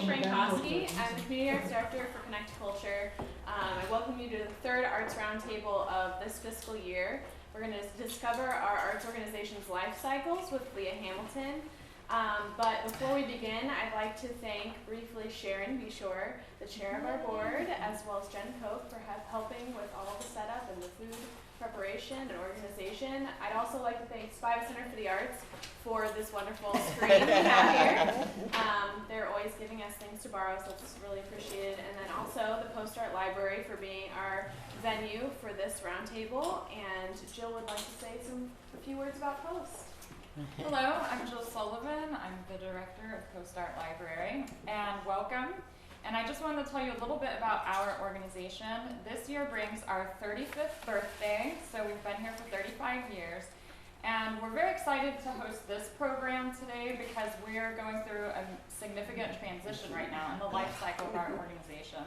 Frankowski. I'm the Community Arts Director for Connect Culture. I welcome you to the third Arts Roundtable of this fiscal year. We're going to discover our arts organization's life cycles with Leah Hamilton. But before we begin, I'd like to thank briefly Sharon Beshore, the chair of our board, as well as Jen Koch for helping with all the setup and the food preparation and organization. I'd also like to thank Favre Center for the Arts for this wonderful screen we have here. They're always giving us things to borrow, so it's really appreciated. And then also the Post Art Library for being our venue for this roundtable. And Jill would like to say a few words about Post. Hello, I'm Jill Sullivan. I'm the director of Post Art Library, and welcome. And I just wanted to tell you a little bit about our organization. This year brings our 35th birthday, so we've been here for 35 years. And we're very excited to host this program today because we are going through a significant transition right now in the life cycle of our organization.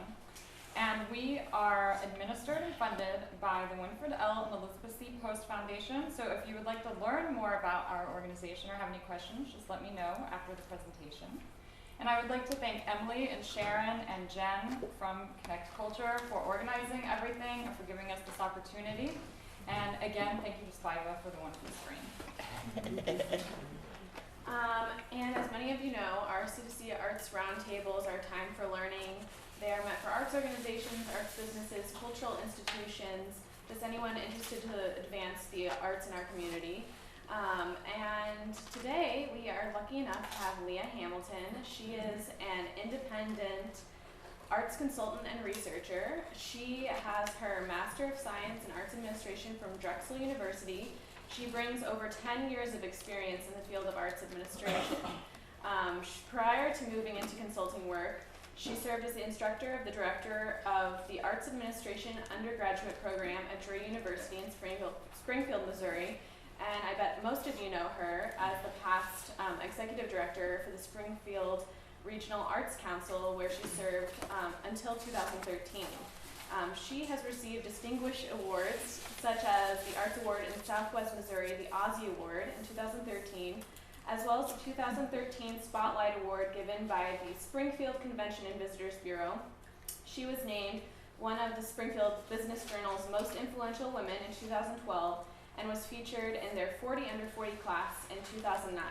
And we are administered and funded by the Winfred L. and Elizabeth C. Post Foundation. So if you would like to learn more about our organization or have any questions, just let me know after the presentation. And I would like to thank Emily and Sharon and Jen from Connect Culture for organizing everything and for giving us this opportunity. And again, thank you to Favre for the wonderful screen. And as many of you know, our C2C Arts Roundtables are time for learning. They are meant for arts organizations, arts businesses, cultural institutions, just anyone interested to advance the arts in our community. And today we are lucky enough to have Leah Hamilton. She is an independent arts consultant and researcher. She has her Master of Science in Arts Administration from Drexel University. She brings over 10 years of experience in the field of arts administration. Prior to moving into consulting work, she served as the instructor of the director of the Arts Administration undergraduate program at Drury University in Springfield, Missouri. And I bet most of you know her as the past executive director for the Springfield Regional Arts Council, where she served until 2013. She has received distinguished awards such as the Arts Award in Southwest Missouri, the Ozzie Award in 2013, as well as the 2013 Spotlight Award given by the Springfield Convention and Visitors Bureau. She was named one of the Springfield Business Journal's most influential women in 2012 and was featured in their 40 Under 40 class in 2009.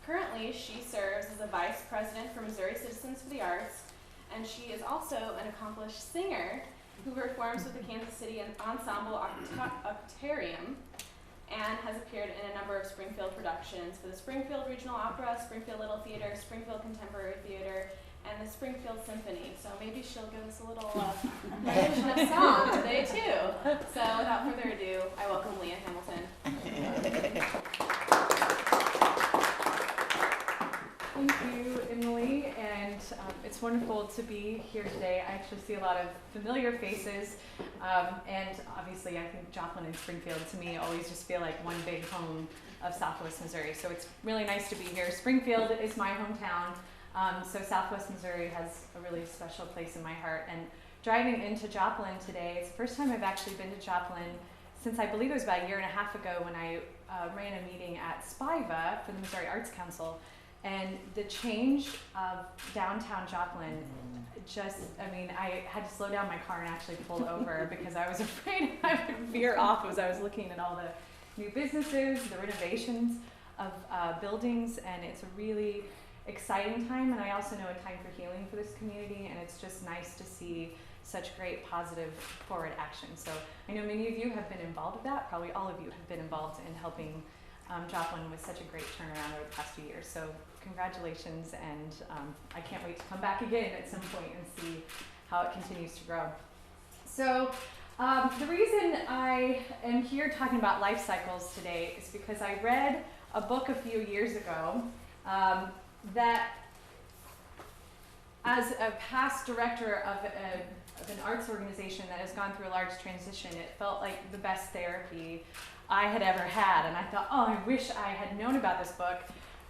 Currently, she serves as a vice president for Missouri Citizens for the Arts, and she is also an accomplished singer who performs with the Kansas City Ensemble Octarium and has appeared in a number of Springfield productions for the Springfield Regional Opera, Springfield Little Theater, Springfield Contemporary Theater, and the Springfield Symphony. So maybe she'll give us a little rendition of song today too. So without further ado, I welcome Leah Hamilton. Thank you, Emily, and it's wonderful to be here today. I actually see a lot of familiar faces, and obviously I think Joplin and Springfield to me always just feel like one big home of Southwest Missouri, so it's really nice to be here. Springfield is my hometown, so Southwest Missouri has a really special place in my heart, and driving into Joplin today, it's the first time I've actually been to Joplin since I believe it was about a year and a half ago when I ran a meeting at SPIVA for the Missouri Arts Council. And the change of downtown Joplin I had to slow down my car and actually pull over because I was afraid I would veer off as I was looking at all the new businesses, the renovations of buildings, and it's a really exciting time, and I also know a time for healing for this community, and it's just nice to see such great positive forward action. So I know many of you have been involved with that, probably all of you have been involved in helping Joplin with such a great turnaround over the past few years. So congratulations, and I can't wait to come back again at some point and see how it continues to grow. So the reason I am here talking about life cycles today is because I read a book a few years ago that as a past director of an arts organization that has gone through a large transition, it felt like the best therapy I had ever had, and I thought, oh, I wish I had known about this book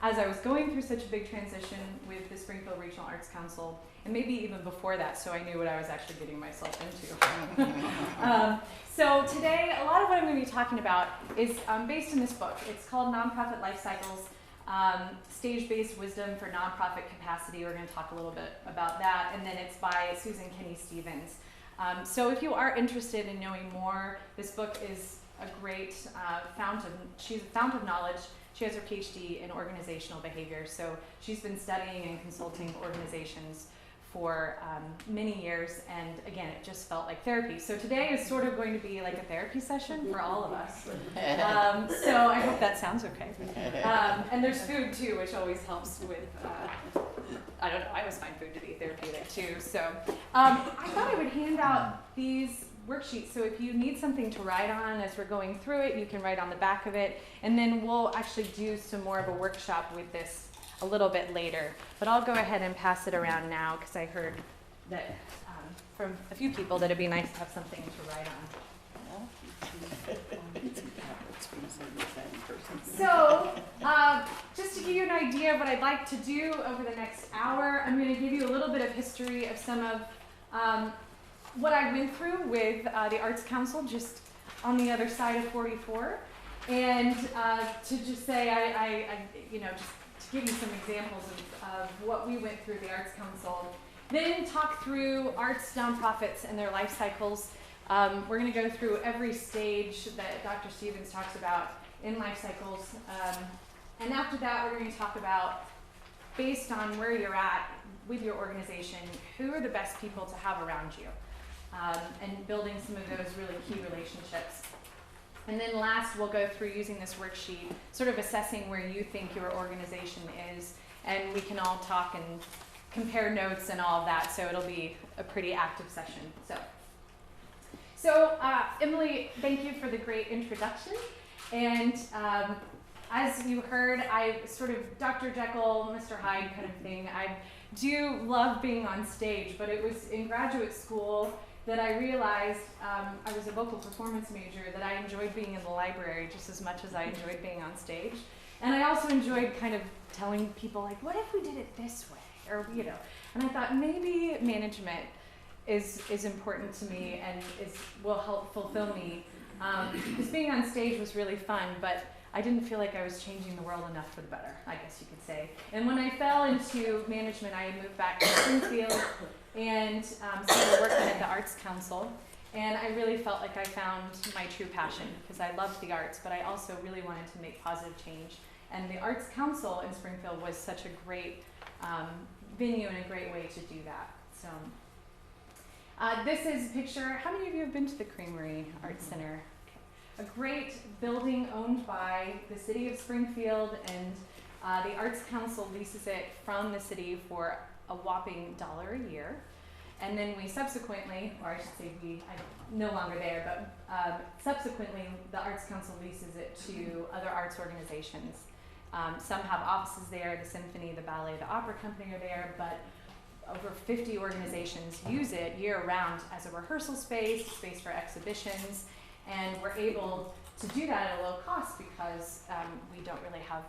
as I was going through such a big transition with the Springfield Regional Arts Council, and maybe even before that, so I knew what I was actually getting myself into. So today, a lot of what I'm going to be talking about is based in this book. It's called Nonprofit Life Cycles, Stage-Based Wisdom for Nonprofit Capacity. We're going to talk a little bit about that. And then it's by Susan Kinney-Stevens. So if you are interested in knowing more, this book is a great fountain. She's a fount of knowledge. She has her PhD in organizational behavior. So she's been studying and consulting organizations for many years, and again, it just felt like therapy. So today is sort of going to be like a therapy session for all of us. So I hope that sounds okay. And there's food too, which always helps with, I don't know, I always find food to be therapeutic too. So I thought I would hand out these worksheets. So if you need something to write on as we're going through it, you can write on the back of it, and then we'll actually do some more of a workshop with this a little bit later. But I'll go ahead and pass it around now because I heard that from a few people that it'd be nice to have something to write on. So just to give you an idea of what I'd like to do over the next hour, I'm going to give you a little bit of history of some of what I went through with the Arts Council just on the other side of 44. And to just say, I just to give you some examples of what we went through the Arts Council. Then talk through arts nonprofits and their life cycles. We're going to go through every stage that Dr. Stevens talks about in life cycles. And after that, we're going to talk about, based on where you're at with your organization, who are the best people to have around you, and building some of those really key relationships. And then last, we'll go through using this worksheet, sort of assessing where you think your organization is, and we can all talk and compare notes and all of that, so it'll be a pretty active session. So Emily, thank you for the great introduction. And as you heard, I sort of Dr. Jekyll, Mr. Hyde kind of thing. I do love being on stage, but it was in graduate school that I realized, I was a vocal performance major, that I enjoyed being in the library just as much as I enjoyed being on stage. And I also enjoyed kind of telling people, like, what if we did it this way? Or, and I thought maybe management is important to me and will help fulfill me. Because being on stage was really fun, but I didn't feel like I was changing the world enough for the better, I guess you could say. And when I fell into management, I moved back to Springfield and started working at the Arts Council. And I really felt like I found my true passion because I loved the arts, but I also really wanted to make positive change. And the Arts Council in Springfield was such a great venue and a great way to do that. So this is a picture. How many of you have been to the Creamery Arts Center? A great building owned by the city of Springfield, and the Arts Council leases it from the city for a whopping $1 a year. And then we subsequently, or I should say I'm no longer there, but subsequently the Arts Council leases it to other arts organizations. Some have offices there, the symphony, the ballet, the opera company are there, but over 50 organizations use it year-round as a rehearsal space for exhibitions, and we're able to do that at a low cost because we don't really have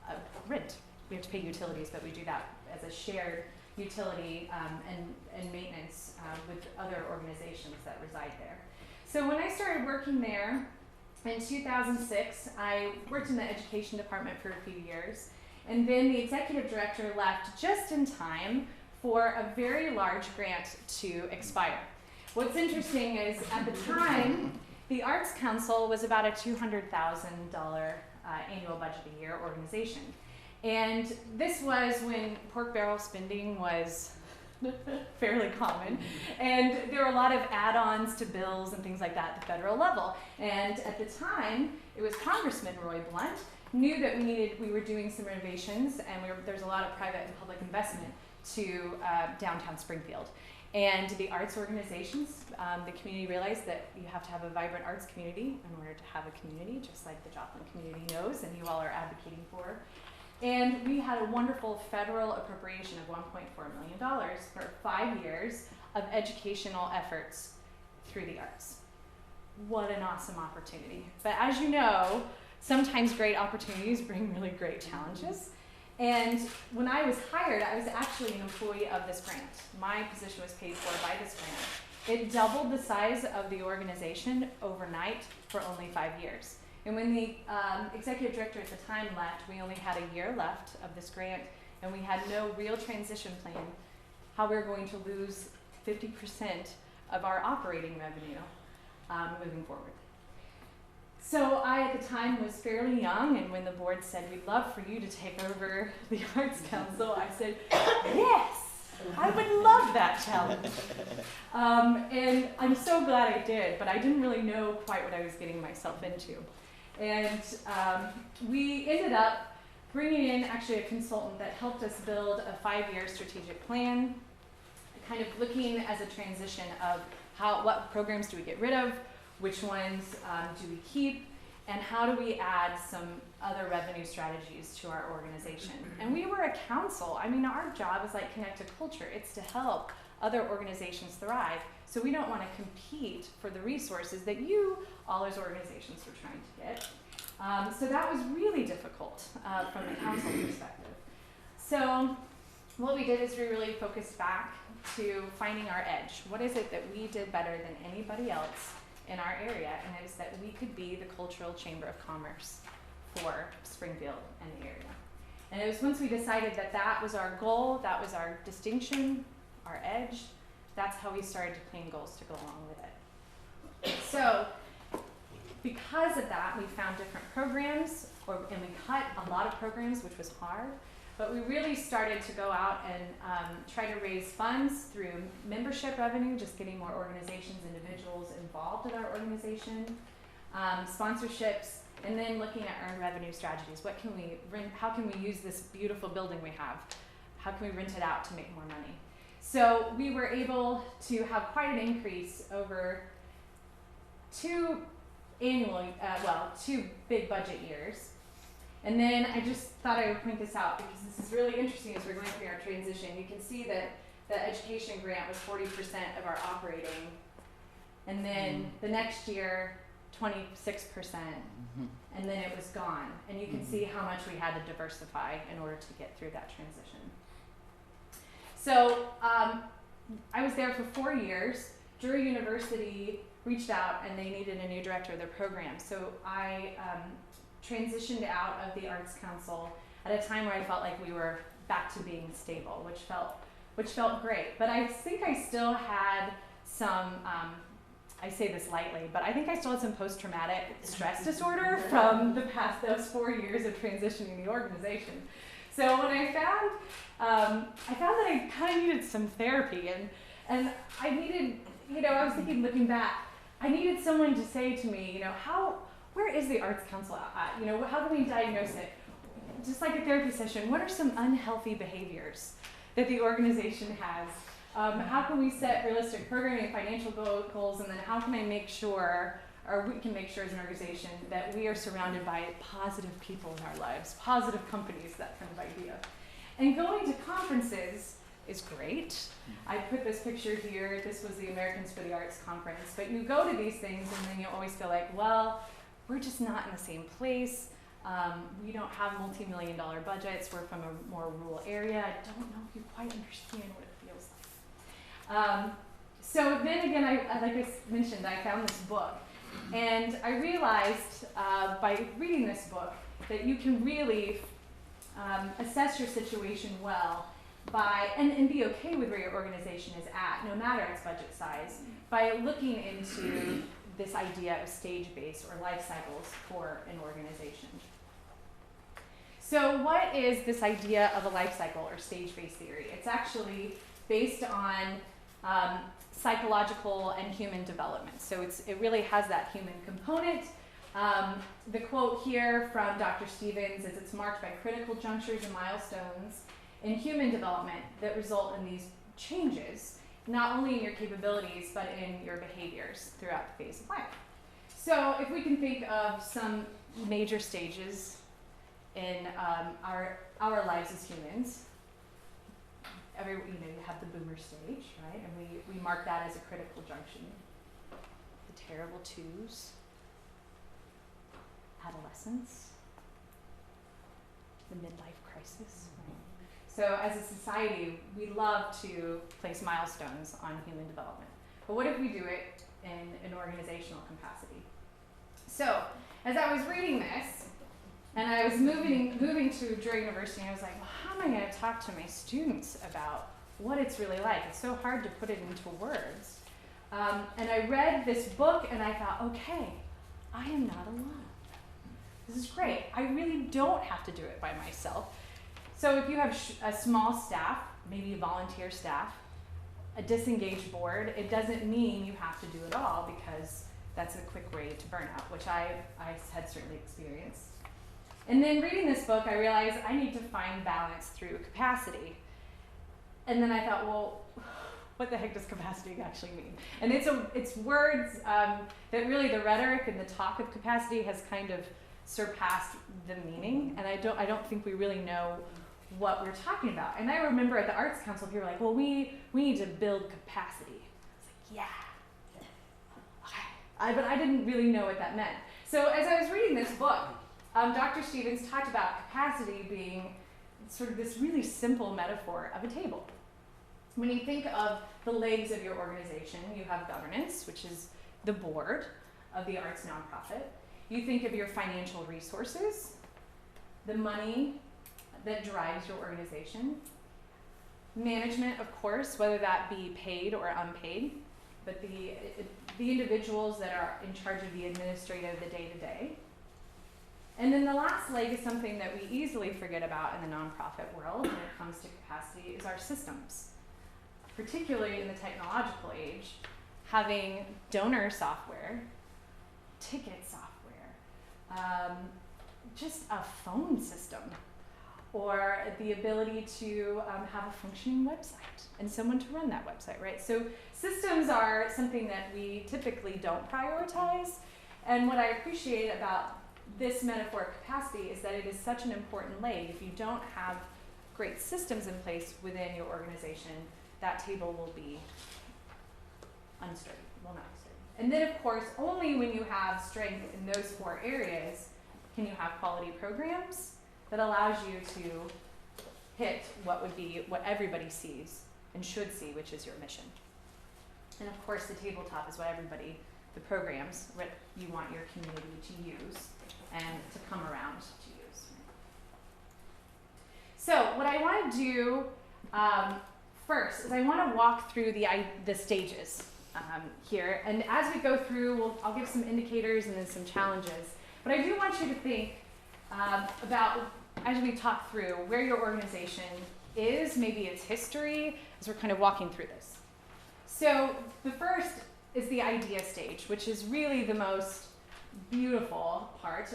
a rent. We have to pay utilities, but we do that as a shared utility and maintenance with other organizations that reside there. So when I started working there in 2006, I worked in the education department for a few years, and then the executive director left just in time for a very large grant to expire. What's interesting is at the time, the Arts Council was about a $200,000 annual budget a year organization. And this was when pork barrel spending was fairly common. And there were a lot of add-ons to bills and things like that at the federal level. And at the time, it was Congressman Roy Blunt knew that we were doing some renovations, and there's a lot of private and public investment to downtown Springfield. And the arts organizations, the community realized that you have to have a vibrant arts community in order to have a community, just like the Joplin community knows and you all are advocating for. And we had a wonderful federal appropriation of $1.4 million for 5 years of educational efforts through the arts. What an awesome opportunity. But as you know, sometimes great opportunities bring really great challenges. And when I was hired, I was actually an employee of this grant. My position was paid for by this grant. It doubled the size of the organization overnight for only 5 years. And when the executive director at the time left, we only had a year left of this grant, and we had no real transition plan, how we were going to lose 50% of our operating revenue moving forward. So I, at the time, was fairly young, and when the board said, we'd love for you to take over the Arts Council, I said, yes, I would love that challenge. And I'm so glad I did, but I didn't really know quite what I was getting myself into. And we ended up bringing in actually a consultant that helped us build a 5-year strategic plan, kind of looking as a transition of what programs do we get rid of, which ones do we keep, and how do we add some other revenue strategies to our organization. And we were a council. I mean, our job is like connect to culture. It's to help other organizations thrive. So we don't want to compete for the resources that you, all as organizations, were trying to get. So that was really difficult from a council perspective. So what we did is we really focused back to finding our edge. What is it that we did better than anybody else in our area? And it was that we could be the cultural chamber of commerce for Springfield and the area. And it was once we decided that that was our goal, that was our distinction, our edge, that's how we started to plan goals to go along with it. So because of that, we found different programs, and we cut a lot of programs, which was hard. But we really started to go out and try to raise funds through membership revenue, just getting more organizations, individuals involved in our organization, sponsorships, and then looking at earned revenue strategies. What can we rent? How can we use this beautiful building we have? How can we rent it out to make more money? So we were able to have quite an increase over two big budget years. And then I just thought I would point this out because this is really interesting as we're going through our transition. You can see that the education grant was 40% of our operating. And then the next year, 26%. And then it was gone. And you can see how much we had to diversify in order to get through that transition. So I was there for 4 years. Drury University reached out and they needed a new director of their program. So I transitioned out of the Arts Council at a time where I felt like we were back to being stable, which felt great. But I think I still had some, I say this lightly, but I think I still had some post-traumatic stress disorder from those 4 years of transitioning the organization. So when I found that I kind of needed some therapy, and I needed, I was thinking, looking back, I needed someone to say to me, where is the Arts Council at? How can we diagnose it? Just like a therapy session, what are some unhealthy behaviors that the organization has? How can we set realistic programming and financial goals, and then how can I make sure, or we can make sure as an organization, that we are surrounded by positive people in our lives, positive companies, that kind of idea. And going to conferences is great. I put this picture here. This was the Americans for the Arts conference. But you go to these things and then you always feel like, well, we're just not in the same place. We don't have multi-million-dollar budgets. We're from a more rural area. I don't know if you quite understand what it feels like. So then again, like I mentioned, I found this book. And I realized by reading this book that you can really assess your situation well and be okay with where your organization is at, no matter its budget size, by looking into this idea of stage-based or life cycles for an organization. So what is this idea of a life cycle or stage-based theory? It's actually based on psychological and human development. So it really has that human component. The quote here from Dr. Stevens is, it's marked by critical junctures and milestones in human development that result in these changes, not only in your capabilities, but in your behaviors throughout the phase of life. So if we can think of some major stages in our lives as humans, you have the boomer stage, right? And we mark that as a critical junction. The terrible twos, adolescence, the midlife crisis, right? So as a society, we love to place milestones on human development. But what if we do it in an organizational capacity? So as I was reading this, and I was moving to Drury University, and I was like, well, how am I going to talk to my students about what it's really like? It's so hard to put it into words. And I read this book, and I thought, okay, I am not alone. This is great. I really don't have to do it by myself. So if you have a small staff, maybe a volunteer staff, a disengaged board, it doesn't mean you have to do it all, because that's a quick way to burnout, which I had certainly experienced. And then reading this book, I realized I need to find balance through capacity. And then I thought, well, what the heck does capacity actually mean? And it's words that really the rhetoric and the talk of capacity has kind of surpassed the meaning, and I don't think we really know what we're talking about. And I remember at the Arts Council, people were like, well, we need to build capacity. I was like, yeah. Okay. But I didn't really know what that meant. So as I was reading this book, Dr. Stevens talked about capacity being sort of this really simple metaphor of a table. When you think of the legs of your organization, you have governance, which is the board of the arts nonprofit. You think of your financial resources, the money that drives your organization. Management, of course, whether that be paid or unpaid, but the individuals that are in charge of the administrative, the day-to-day. And then the last leg is something that we easily forget about in the nonprofit world when it comes to capacity, is our systems. Particularly in the technological age, having donor software, ticket software, just a phone system, or the ability to have a functioning website and someone to run that website, right? So systems are something that we typically don't prioritize. And what I appreciate about this metaphor of capacity is that it is such an important leg. If you don't have great systems in place within your organization, that table will be unsturdy, will not be sturdy. And then, of course, only when you have strength in those 4 areas can you have quality programs that allows you to hit what everybody sees and should see, which is your mission. And of course, the tabletop is the programs, what you want your community to use and to come around to use. So what I want to do first is I want to walk through the stages here, and as we go through, I'll give some indicators and then some challenges. But I do want you to think about, as we talk through, where your organization is, maybe its history, as we're kind of walking through this. So the first is the idea stage, which is really the most beautiful part.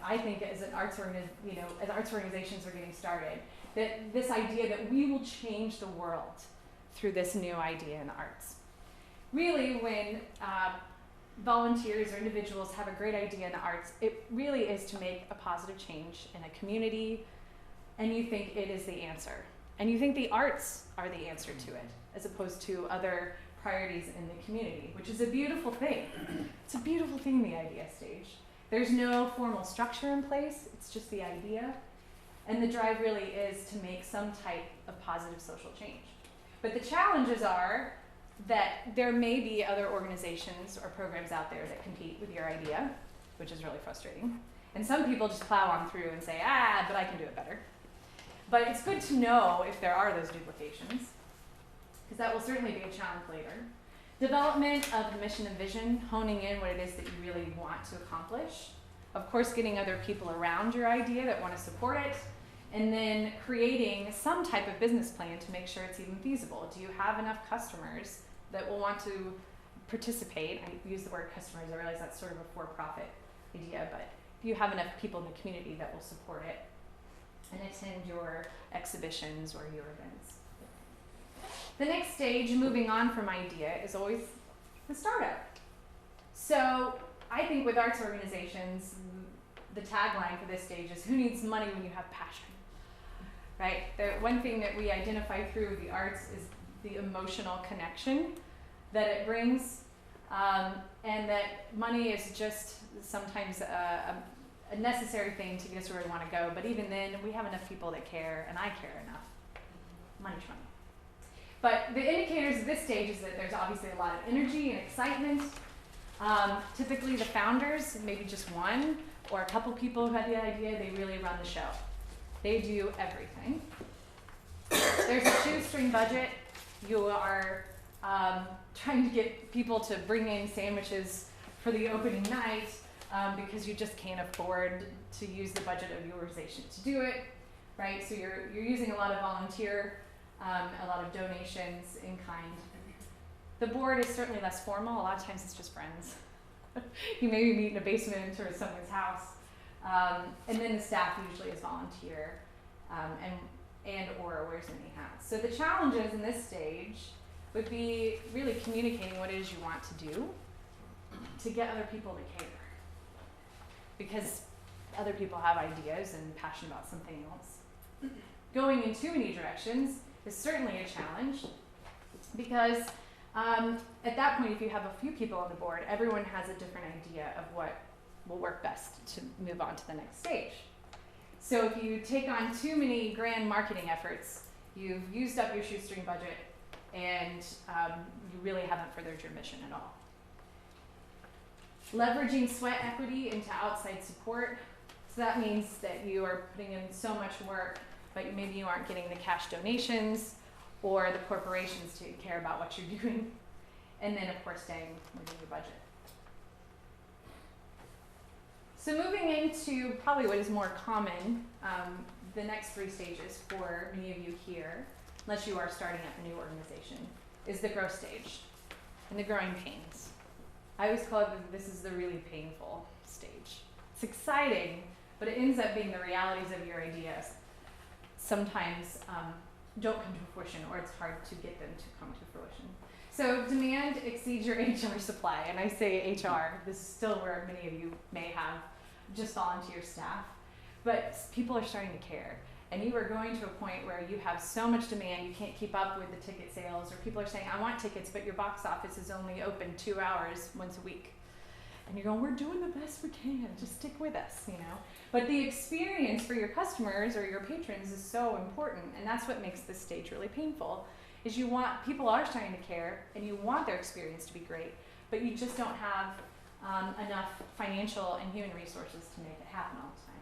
I think as arts organizations are getting started, that this idea that we will change the world through this new idea in arts. Really, when volunteers or individuals have a great idea in the arts, it really is to make a positive change in a community, and you think it is the answer. And you think the arts are the answer to it, as opposed to other priorities in the community, which is a beautiful thing. It's a beautiful thing, the idea stage. There's no formal structure in place, it's just the idea. And the drive really is to make some type of positive social change. But the challenges are that there may be other organizations or programs out there that compete with your idea, which is really frustrating. And some people just plow on through and say, but I can do it better. But it's good to know if there are those duplications, because that will certainly be a challenge later. Development of the mission and vision, honing in what it is that you really want to accomplish. Of course, getting other people around your idea that want to support it. And then creating some type of business plan to make sure it's even feasible. Do you have enough customers that will want to participate? I use the word customers, I realize that's sort of a for-profit idea, but if you have enough people in the community that will support it and attend your exhibitions or your events. The next stage, moving on from idea, is always the startup. So I think with arts organizations, the tagline for this stage is, who needs money when you have passion? Right? The one thing that we identify through the arts is the emotional connection that it brings, and that money is just sometimes a necessary thing to get us where we want to go. But even then, we have enough people that care, and I care enough. Money's money. But the indicators of this stage is that there's obviously a lot of energy and excitement. Typically the founders, maybe just one or a couple people who had the idea, they really run the show. They do everything. There's a shoestring budget. You are trying to get people to bring in sandwiches for the opening night because you just can't afford to use the budget of your organization to do it, right? So you're using a lot of volunteer, a lot of donations in kind. The board is certainly less formal. A lot of times it's just friends. You maybe meet in a basement or someone's house. And then the staff usually is volunteer and or wears many hats. So the challenges in this stage would be really communicating what it is you want to do to get other people to care. Because other people have ideas and passion about something else. Going in too many directions is certainly a challenge because at that point, if you have a few people on the board, everyone has a different idea of what will work best to move on to the next stage. So if you take on too many grand marketing efforts, you've used up your shoestring budget and you really haven't furthered your mission at all. Leveraging sweat equity into outside support. So that means that you are putting in so much work, but maybe you aren't getting the cash donations or the corporations to care about what you're doing. And then of course staying within your budget. So moving into probably what is more common, the next three stages for many of you here, unless you are starting up a new organization, is the growth stage and the growing pains. I always call it this is the really painful stage. It's exciting, but it ends up being the realities of your ideas sometimes don't come to fruition, or it's hard to get them to come to fruition. So demand exceeds your HR supply, and I say HR, this is still where many of you may have just volunteer staff, but people are starting to care. And you are going to a point where you have so much demand, you can't keep up with the ticket sales, or people are saying, I want tickets, but your box office is only open 2 hours once a week. And you're going, we're doing the best we can, just stick with us, you know. But the experience for your customers or your patrons is so important, and that's what makes this stage really painful, is you want, people are starting to care, and you want their experience to be great, but you just don't have enough financial and human resources to make it happen all the time.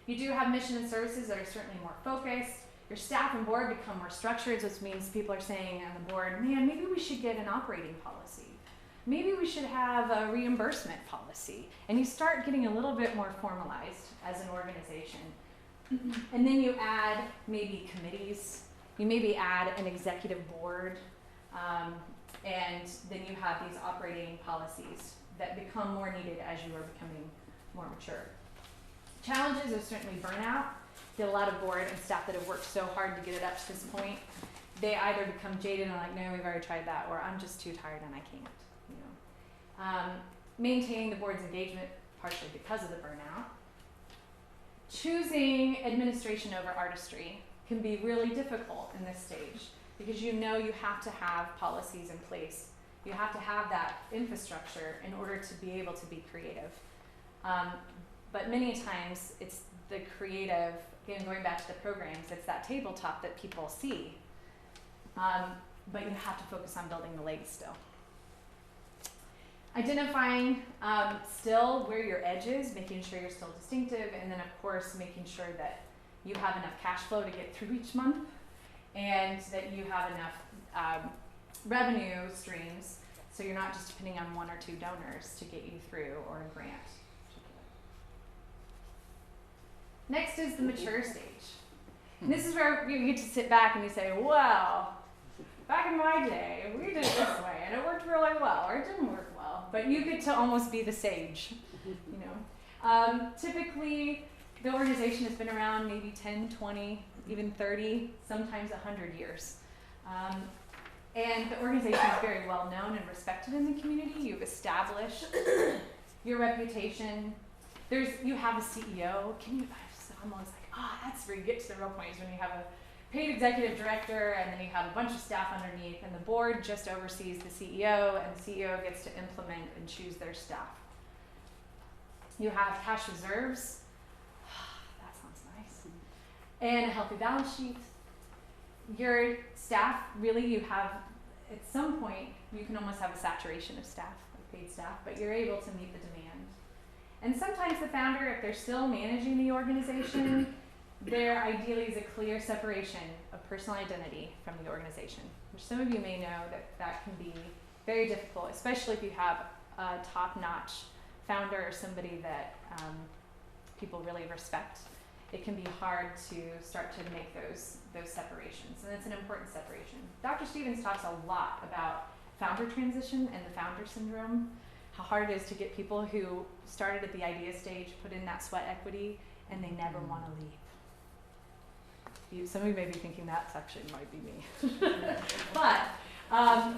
You do have mission and services that are certainly more focused. Your staff and board become more structured, which means people are saying on the board, man, maybe we should get an operating policy. Maybe we should have a reimbursement policy. And you start getting a little bit more formalized as an organization. And then you add maybe committees. You maybe add an executive board. And then you have these operating policies that become more needed as you are becoming more mature. Challenges are certainly burnout. Get a lot of board and staff that have worked so hard to get it up to this point. They either become jaded and like, no, we've already tried that, or I'm just too tired and I can't. You know, maintaining the board's engagement partially because of the burnout. Choosing administration over artistry can be really difficult in this stage because you know you have to have policies in place. You have to have that infrastructure in order to be able to be creative. But many times it's the creative, again, going back to the programs, it's that tabletop that people see. But you have to focus on building the legs still. Identifying still where your edge is, making sure you're still distinctive, and then of course making sure that you have enough cash flow to get through each month and that you have enough revenue streams so you're not just depending on 1 or 2 donors to get you through or a grant. Next is the mature stage. And this is where you get to sit back and you say, well, back in my day, we did it this way, and it worked really well, or it didn't work well. But you get to almost be the sage, you know. Typically, the organization has been around maybe 10, 20, even 30, sometimes 100 years. And the organization is very well known and respected in the community. You've established your reputation. You have a CEO. I'm always like, that's where you get to the real point, is when you have a paid executive director and then you have a bunch of staff underneath, and the board just oversees the CEO, and the CEO gets to implement and choose their staff. You have cash reserves. That sounds nice. And a healthy balance sheet. Your staff, really, you have, at some point, you can almost have a saturation of staff. Like paid staff, but you're able to meet the demand. And sometimes the founder, if they're still managing the organization, there ideally is a clear separation of personal identity from the organization, which some of you may know that can be very difficult, especially if you have a top-notch founder or somebody that people really respect. It can be hard to start to make those separations, and it's an important separation. Dr. Stevens talks a lot about founder transition and the founder syndrome, how hard it is to get people who started at the idea stage, put in that sweat equity, and they never want to leave. Some of you may be thinking that's actually might be me. But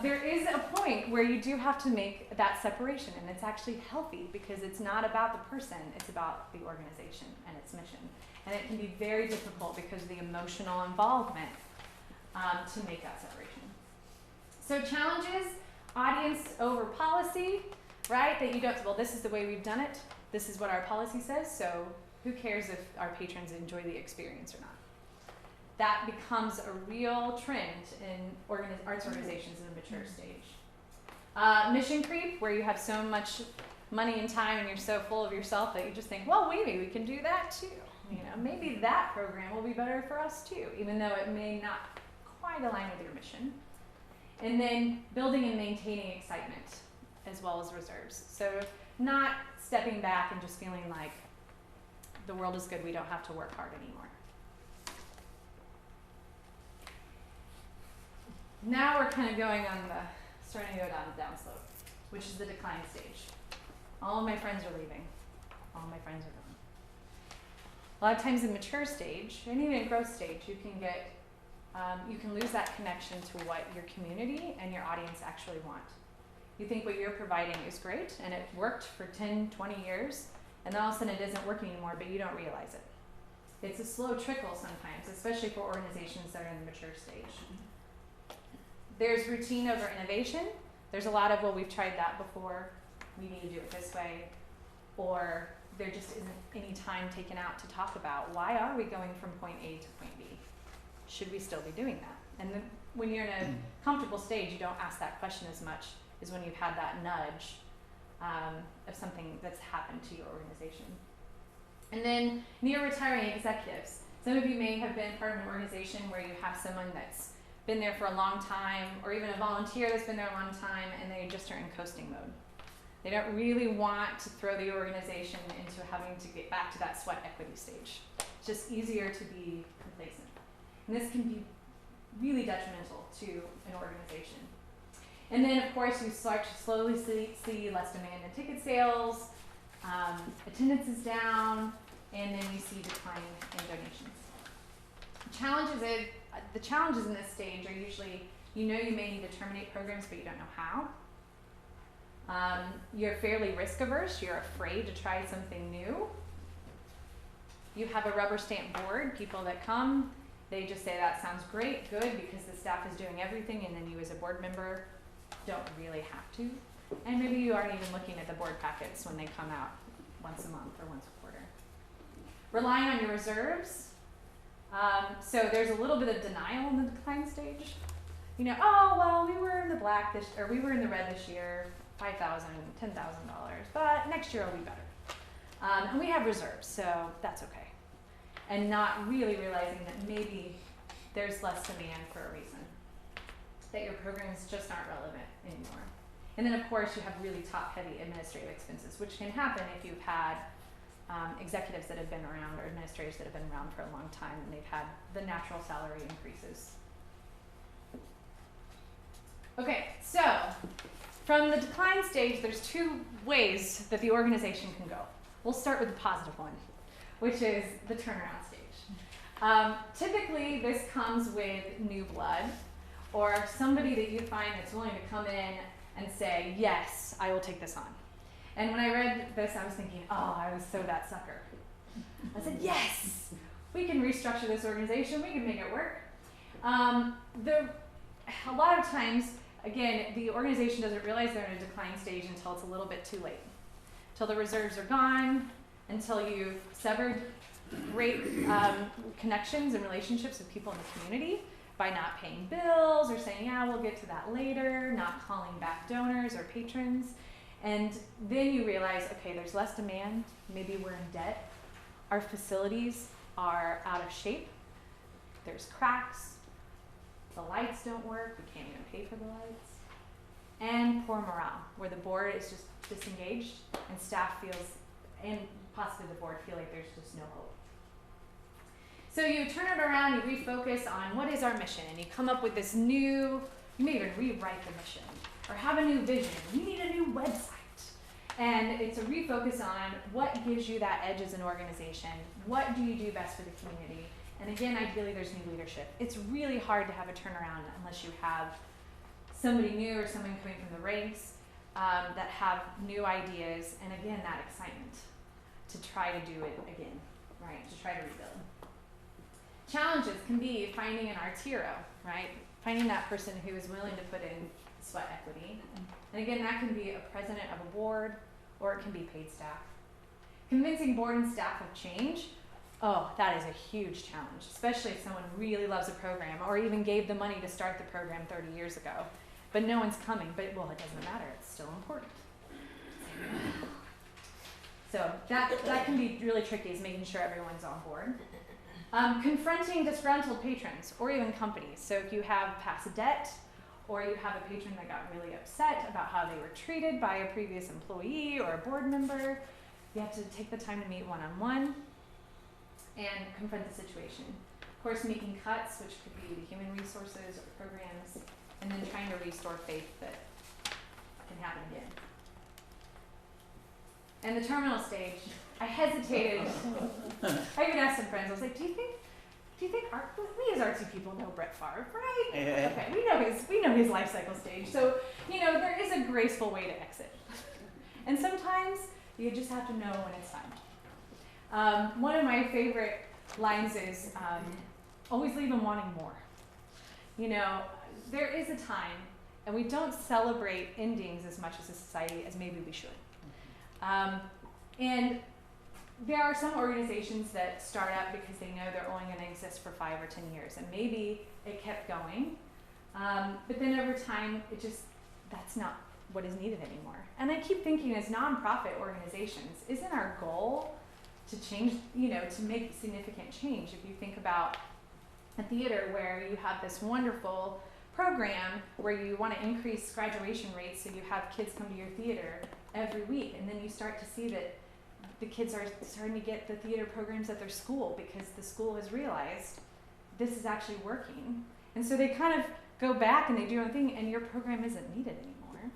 there is a point where you do have to make that separation, and it's actually healthy because it's not about the person, it's about the organization and its mission. And it can be very difficult because of the emotional involvement to make that separation. So challenges, audience over policy, right? That you don't, well, this is the way we've done it. This is what our policy says, so who cares if our patrons enjoy the experience or not? That becomes a real trend in arts organizations in a mature stage. Mission creep, where you have so much money and time and you're so full of yourself that you just think, well, maybe we can do that too. You know, maybe that program will be better for us too, even though it may not quite align with your mission. And then building and maintaining excitement as well as reserves. So not stepping back and just feeling like the world is good, we don't have to work hard anymore. Now we're kind of starting to go down the downslope, which is the decline stage. All of my friends are leaving. All of my friends are gone. A lot of times in mature stage, and even in growth stage, you can lose that connection to what your community and your audience actually want. You think what you're providing is great, and it worked for 10, 20 years, and then all of a sudden it isn't working anymore, but you don't realize it. It's a slow trickle sometimes, especially for organizations that are in the mature stage. There's routine over innovation. There's a lot of, well, we've tried that before, we need to do it this way, or there just isn't any time taken out to talk about why are we going from point A to point B? Should we still be doing that? And then when you're in a comfortable stage, you don't ask that question as much as when you've had that nudge of something that's happened to your organization. And then near retiring executives. Some of you may have been part of an organization where you have someone that's been there for a long time, or even a volunteer that's been there a long time, and they just are in coasting mode. They don't really want to throw the organization into having to get back to that sweat equity stage. It's just easier to be complacent. And this can be really detrimental to an organization. And then, of course, you start to slowly see less demand in ticket sales, attendance is down, and then you see decline in donations. The challenges in this stage are usually, you know you may need to terminate programs, but you don't know how. You're fairly risk averse, you're afraid to try something new. You have a rubber stamp board, people that come, they just say that sounds great, good, because the staff is doing everything, and then you as a board member don't really have to. And maybe you aren't even looking at the board packets when they come out once a month or once a quarter. Relying on your reserves. So there's a little bit of denial in the decline stage. You know, oh, well, we were in the black we were in the red this year, $5,000, $10,000, but next year will be better. And we have reserves, so that's okay. And not really realizing that maybe there's less demand for a reason, that your programs just aren't relevant anymore. And then, of course, you have really top-heavy administrative expenses, which can happen if you've had executives that have been around or administrators that have been around for a long time and they've had the natural salary increases. Okay, so from the decline stage, there's two ways that the organization can go. We'll start with the positive one, which is the turnaround stage. Typically, this comes with new blood or somebody that you find that's willing to come in and say, yes, I will take this on. And when I read this, I was thinking, oh, I was so that sucker. I said, yes, we can restructure this organization, we can make it work. A lot of times, again, the organization doesn't realize they're in a decline stage until it's a little bit too late. Until the reserves are gone, until you've severed great connections and relationships with people in the community by not paying bills or saying, yeah, we'll get to that later, not calling back donors or patrons. And then you realize, okay, there's less demand, maybe we're in debt, our facilities are out of shape, there's cracks, the lights don't work, we can't even pay for the lights, and poor morale, where the board is just disengaged and staff feels, and possibly the board feel like there's just no hope. So you turn it around, you refocus on what is our mission, and you come up with this new, you may even rewrite the mission, or have a new vision, we need a new website. And it's a refocus on what gives you that edge as an organization, what do you do best for the community, and again, ideally there's new leadership. It's really hard to have a turnaround unless you have somebody new or someone coming from the ranks that have new ideas, and again, that excitement to try to do it again, right, to try to rebuild. Challenges can be finding an arts hero, right, finding that person who is willing to put in sweat equity. And again, that can be a president of a board, or it can be paid staff. Convincing board and staff of change, oh, that is a huge challenge, especially if someone really loves a program, or even gave the money to start the program 30 years ago. But no one's coming, but well, it doesn't matter, it's still important. So that can be really tricky, is making sure everyone's on board. Confronting disgruntled patrons, or even companies. So if you have past debt, or you have a patron that got really upset about how they were treated by a previous employee or a board member, you have to take the time to meet one-on-one and confront the situation. Of course, making cuts, which could be the human resources or programs, and then trying to restore faith that can happen again. And the terminal stage, I hesitated. I even asked some friends, I was like, do you think we as artsy people know Brett Favre, right? Yeah. Okay, we know his life cycle stage. So, there is a graceful way to exit. And sometimes you just have to know when it's time. One of my favorite lines is, always leave them wanting more. There is a time, and we don't celebrate endings as much as a society as maybe we should. And there are some organizations that start up because they know they're only going to exist for 5 or 10 years, and maybe it kept going, but then over time, that's not what is needed anymore. And I keep thinking, as nonprofit organizations, isn't our goal to change, to make significant change? If you think about a theater where you have this wonderful program where you want to increase graduation rates so you have kids come to your theater every week, and then you start to see that the kids are starting to get the theater programs at their school because the school has realized this is actually working. And so they kind of go back and they do their own thing, and your program isn't needed anymore.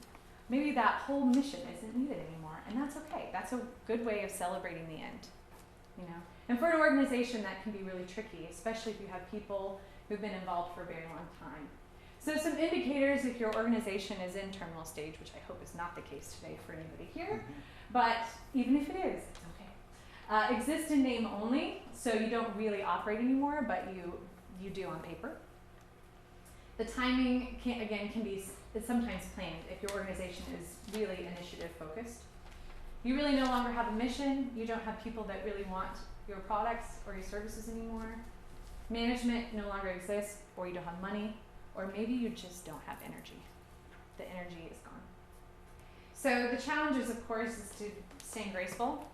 Maybe that whole mission isn't needed anymore, and that's okay. That's a good way of celebrating the end, And for an organization, that can be really tricky, especially if you have people who've been involved for a very long time. So some indicators if your organization is in terminal stage, which I hope is not the case today for anybody here, but even if it is, it's okay. Exist in name only, so you don't really operate anymore, but you do on paper. The timing can be sometimes planned if your organization is really initiative focused. You really no longer have a mission, you don't have people that really want your products or your services anymore. Management no longer exists, or you don't have money, or maybe you just don't have energy. The energy is gone. So the challenges, of course, is to staying graceful,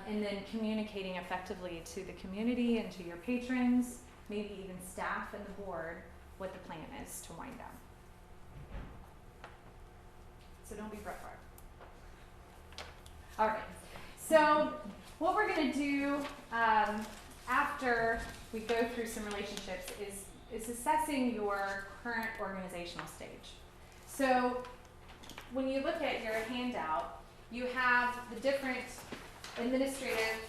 and then communicating effectively to the community and to your patrons, maybe even staff and the board, what the plan is to wind down. So don't be Brett Favre. All right. So what we're going to do after we go through some relationships is assessing your current organizational stage. So when you look at your handout, you have the different administrative,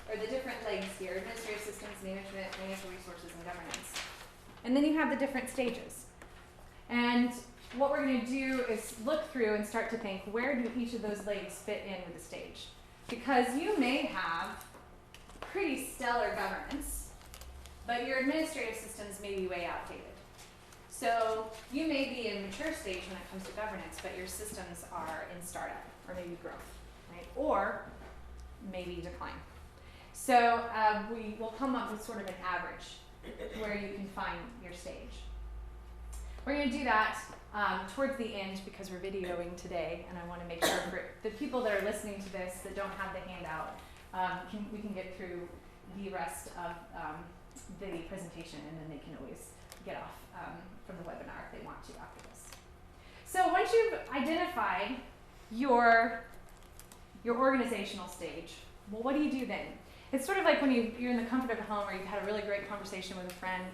or the different legs here: administrative systems, management, financial resources, and governance. And then you have the different stages. And what we're going to do is look through and start to think, where do each of those legs fit in with the stage? Because you may have pretty stellar governance, but your administrative systems may be way outdated. So you may be in mature stage when it comes to governance, but your systems are in startup, or maybe growth, right? Or maybe decline. So we will come up with sort of an average where you can find your stage. We're going to do that towards the end, because we're videoing today, and I want to make sure for the people that are listening to this that don't have the handout, we can get through the rest of the presentation, and then they can always get off from the webinar if they want to after this. So once you've identified your organizational stage, well, what do you do then? It's sort of like when you're in the comfort of a home, or you've had a really great conversation with a friend,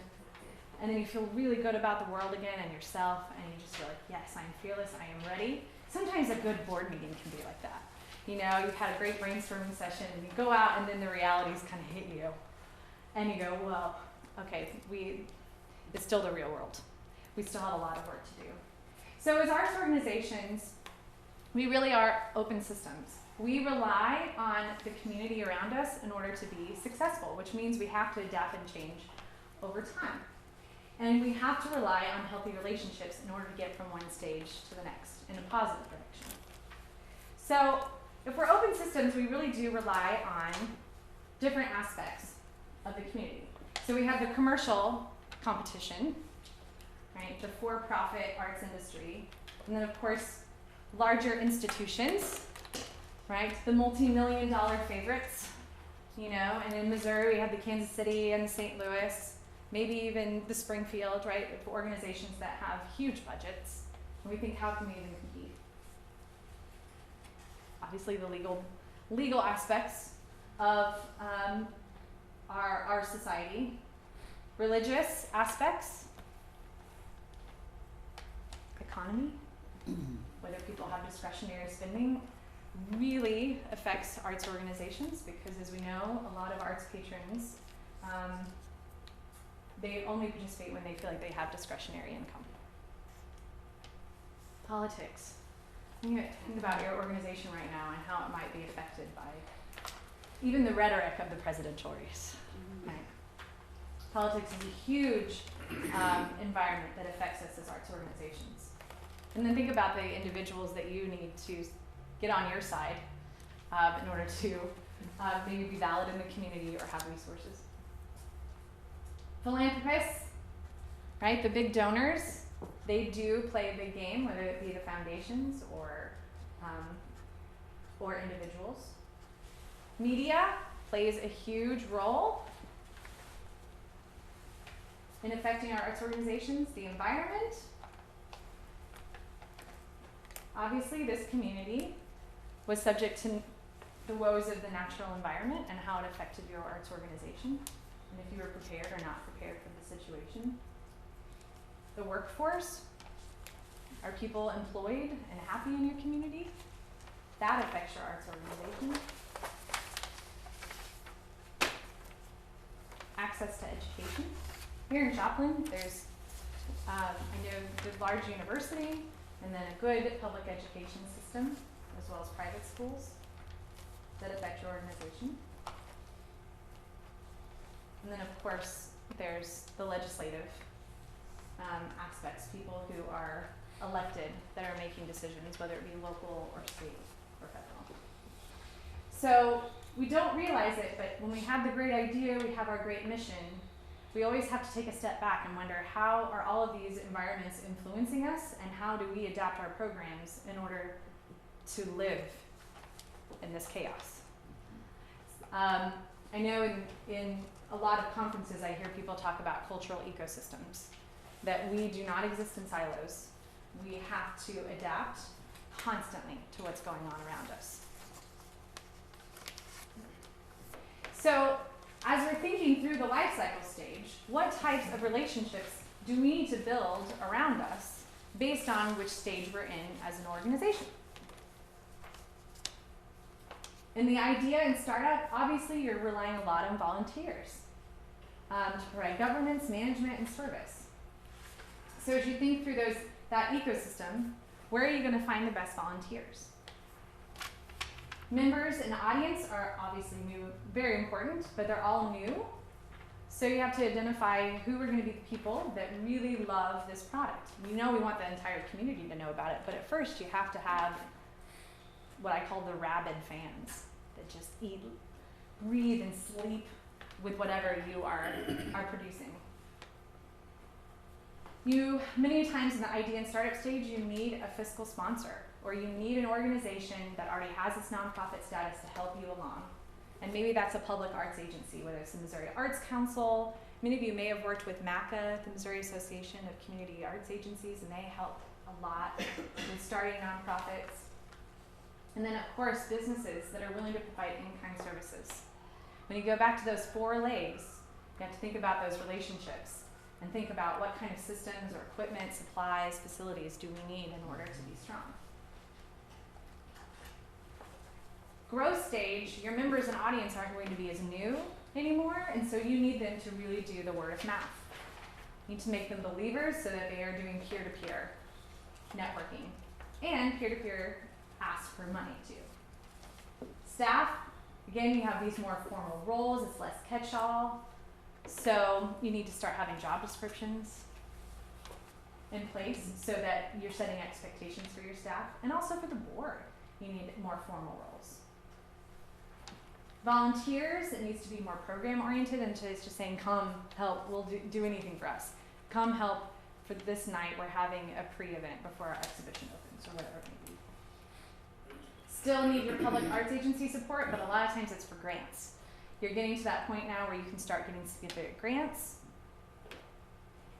and then you feel really good about the world again and yourself, and you just feel like, yes, I'm fearless, I am ready. Sometimes a good board meeting can be like that. You know, you've had a great brainstorming session, and you go out, and then the realities kind of hit you. And you go, well, okay, it's still the real world. We still have a lot of work to do. So as arts organizations, we really are open systems. We rely on the community around us in order to be successful, which means we have to adapt and change over time. And we have to rely on healthy relationships in order to get from one stage to the next in a positive direction. So if we're open systems, we really do rely on different aspects of the community. So we have the commercial competition, right, the for-profit arts industry, and then of course larger institutions, right, the multi-million-dollar favorites, you know, and in Missouri we have the Kansas City and the St. Louis, maybe even the Springfield, right, organizations that have huge budgets, and we think, how can we even compete? Obviously the legal aspects of our society, religious aspects, economy, whether people have discretionary spending, really affects arts organizations, because as we know, a lot of arts patrons, they only participate when they feel like they have discretionary income. Politics. Think about your organization right now and how it might be affected by even the rhetoric of the presidential race. Right? Politics is a huge environment that affects us as arts organizations. And then think about the individuals that you need to get on your side in order to maybe be valid in the community or have resources. Philanthropists, right? The big donors, they do play a big game, whether it be the foundations or individuals. Media plays a huge role in affecting our arts organizations. The environment. Obviously, this community was subject to the woes of the natural environment and how it affected your arts organization, and if you were prepared or not prepared for the situation. The workforce. Are people employed and happy in your community? That affects your arts organization. Access to education. Here in Joplin, there's, I know, the large university, and then a good public education system, as well as private schools that affect your organization. And then, of course, there's the legislative aspects, people who are elected that are making decisions, whether it be local or state or federal. So we don't realize it, but when we have the great idea, we have our great mission, we always have to take a step back and wonder, how are all of these environments influencing us, and how do we adapt our programs in order to live in this chaos? I know in a lot of conferences I hear people talk about cultural ecosystems, that we do not exist in silos. We have to adapt constantly to what's going on around us. So as we're thinking through the life cycle stage, what types of relationships do we need to build around us based on which stage we're in as an organization? In the idea and startup, obviously you're relying a lot on volunteers to provide governance, management, and service. So as you think through that ecosystem, where are you going to find the best volunteers? Members and audience are obviously new, very important, but they're all new. So you have to identify who are going to be the people that really love this product. You know, we want the entire community to know about it, but at first you have to have what I call the rabid fans that just eat, breathe, and sleep with whatever you are producing. Many times in the idea and startup stage, you need a fiscal sponsor, or you need an organization that already has its nonprofit status to help you along. And maybe that's a public arts agency, whether it's the Missouri Arts Council. Many of you may have worked with MACA, the Missouri Association of Community Arts Agencies, and they help a lot with starting nonprofits. And then, of course, businesses that are willing to provide in-kind services. When you go back to those 4 legs, you have to think about those relationships and think about what kind of systems or equipment, supplies, facilities do we need in order to be strong. Growth stage, your members and audience aren't going to be as new anymore, and so you need them to really do the word of mouth. You need to make them believers so that they are doing peer-to-peer networking, and peer-to-peer ask for money too. Staff, again, you have these more formal roles, it's less catch-all, so you need to start having job descriptions in place so that you're setting expectations for your staff, and also for the board, you need more formal roles. Volunteers, it needs to be more program oriented, and it's just saying, come help, we'll do anything for us. Come help for this night, we're having a pre-event before our exhibition opens, or whatever it may be. Still need your public arts agency support, but a lot of times it's for grants. You're getting to that point now where you can start getting specific grants,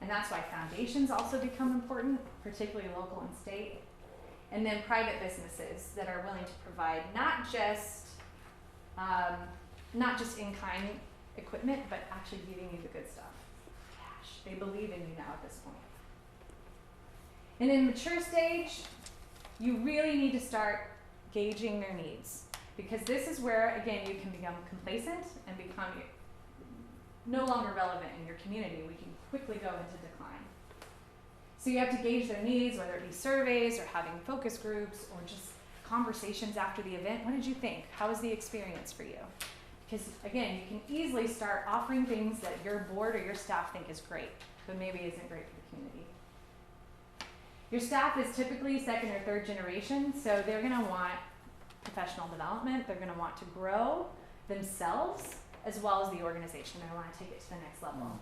and that's why foundations also become important, particularly local and state. And then private businesses that are willing to provide not just in-kind equipment, but actually giving you the good stuff. Cash. They believe in you now at this point. And in mature stage, you really need to start gauging their needs, because this is where, again, you can become complacent and become no longer relevant in your community. We can quickly go into decline. So you have to gauge their needs, whether it be surveys or having focus groups or just conversations after the event. What did you think? How was the experience for you? Because again, you can easily start offering things that your board or your staff think is great, but maybe isn't great for the community. Your staff is typically 2nd or 3rd generation, so they're gonna want professional development, they're gonna want to grow themselves as well as the organization. They wanna take it to the next level.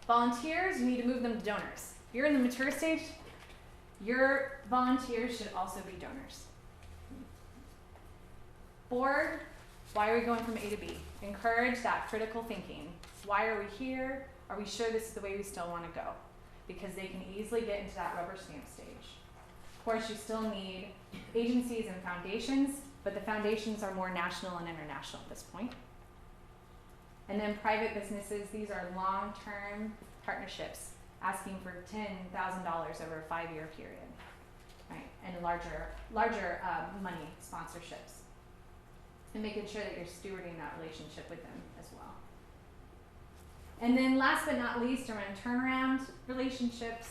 Volunteers, you need to move them to donors. If you're in the mature stage, your volunteers should also be donors. Board, why are we going from A to B? Encourage that critical thinking. Why are we here? Are we sure this is the way we still want to go? Because they can easily get into that rubber stamp stage. Of course, you still need agencies and foundations, but the foundations are more national and international at this point. And then private businesses, these are long-term partnerships, asking for $10,000 over a 5-year period, right? And larger money sponsorships. And making sure that you're stewarding that relationship with them as well. And then last but not least, around turnaround relationships,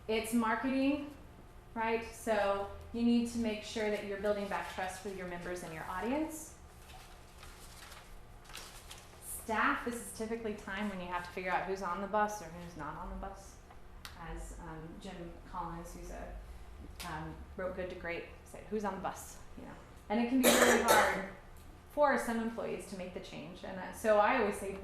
it's marketing, right? So you need to make sure that you're building back trust with your members and your audience. Staff, this is typically time when you have to figure out who's on the bus or who's not on the bus. As Jim Collins, who's wrote Good to Great, said, who's on the bus, you know? And it can be really hard for some employees to make the change. And so I always say,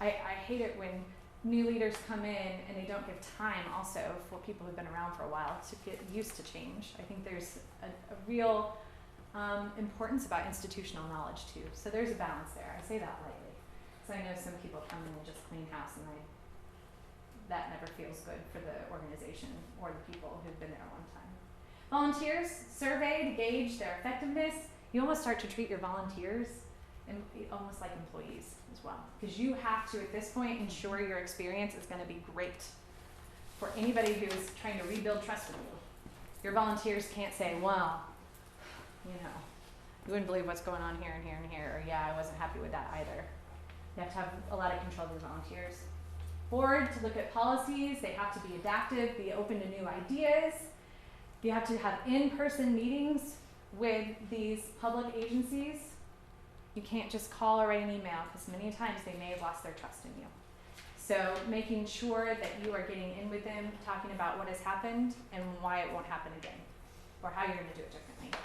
I hate it when new leaders come in and they don't give time also for people who've been around for a while to get used to change. I think there's a real importance about institutional knowledge too. So there's a balance there. I say that lightly. So I know some people come in and just clean house, and that never feels good for the organization or the people who've been there a long time. Volunteers, survey to gauge their effectiveness. You almost start to treat your volunteers almost like employees as well, because you have to, at this point, ensure your experience is going to be great for anybody who is trying to rebuild trust with you. Your volunteers can't say, well, you know, you wouldn't believe what's going on here and here and here, or yeah, I wasn't happy with that either. You have to have a lot of control of your volunteers. Board, to look at policies, they have to be adaptive, be open to new ideas. You have to have in-person meetings with these public agencies. You can't just call or write an email, because many times they may have lost their trust in you. So making sure that you are getting in with them, talking about what has happened and why it won't happen again, or how you're going to do it differently.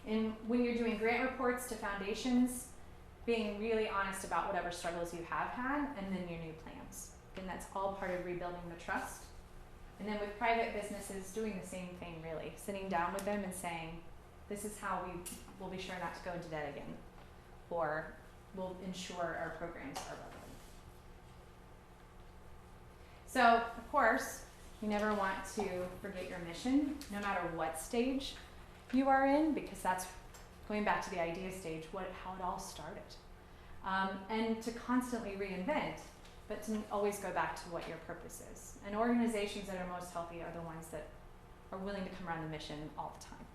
And when you're doing grant reports to foundations, being really honest about whatever struggles you have had, and then your new plans. And that's all part of rebuilding the trust. And then with private businesses, doing the same thing really, sitting down with them and saying, this is how we will be sure not to go into debt again, or we'll ensure our programs are relevant. So, of course, you never want to forget your mission, no matter what stage you are in, because that's going back to the idea stage, how it all started. And to constantly reinvent, but to always go back to what your purpose is. And organizations that are most healthy are the ones that are willing to come around the mission all the time,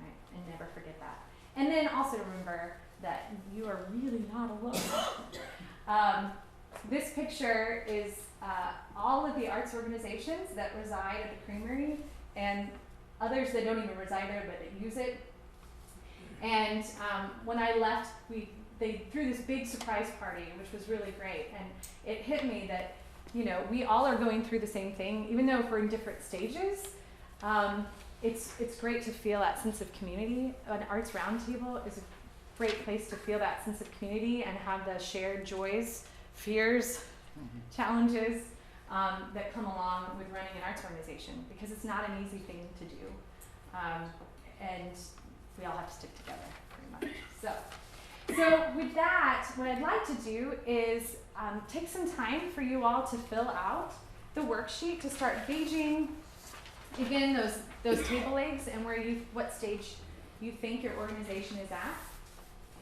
right? And never forget that. And then also remember that you are really not alone. This picture is all of the arts organizations that reside at the Creamery and others that don't even reside there but that use it. And when I left, they threw this big surprise party, which was really great. And it hit me that, you know, we all are going through the same thing, even though we're in different stages. It's great to feel that sense of community. An arts roundtable is a great place to feel that sense of community and have the shared joys, fears, challenges that come along with running an arts organization, because it's not an easy thing to do. And we all have to stick together, pretty much. So with that, what I'd like to do is take some time for you all to fill out the worksheet to start gauging, again, those table legs and what stage you think your organization is at.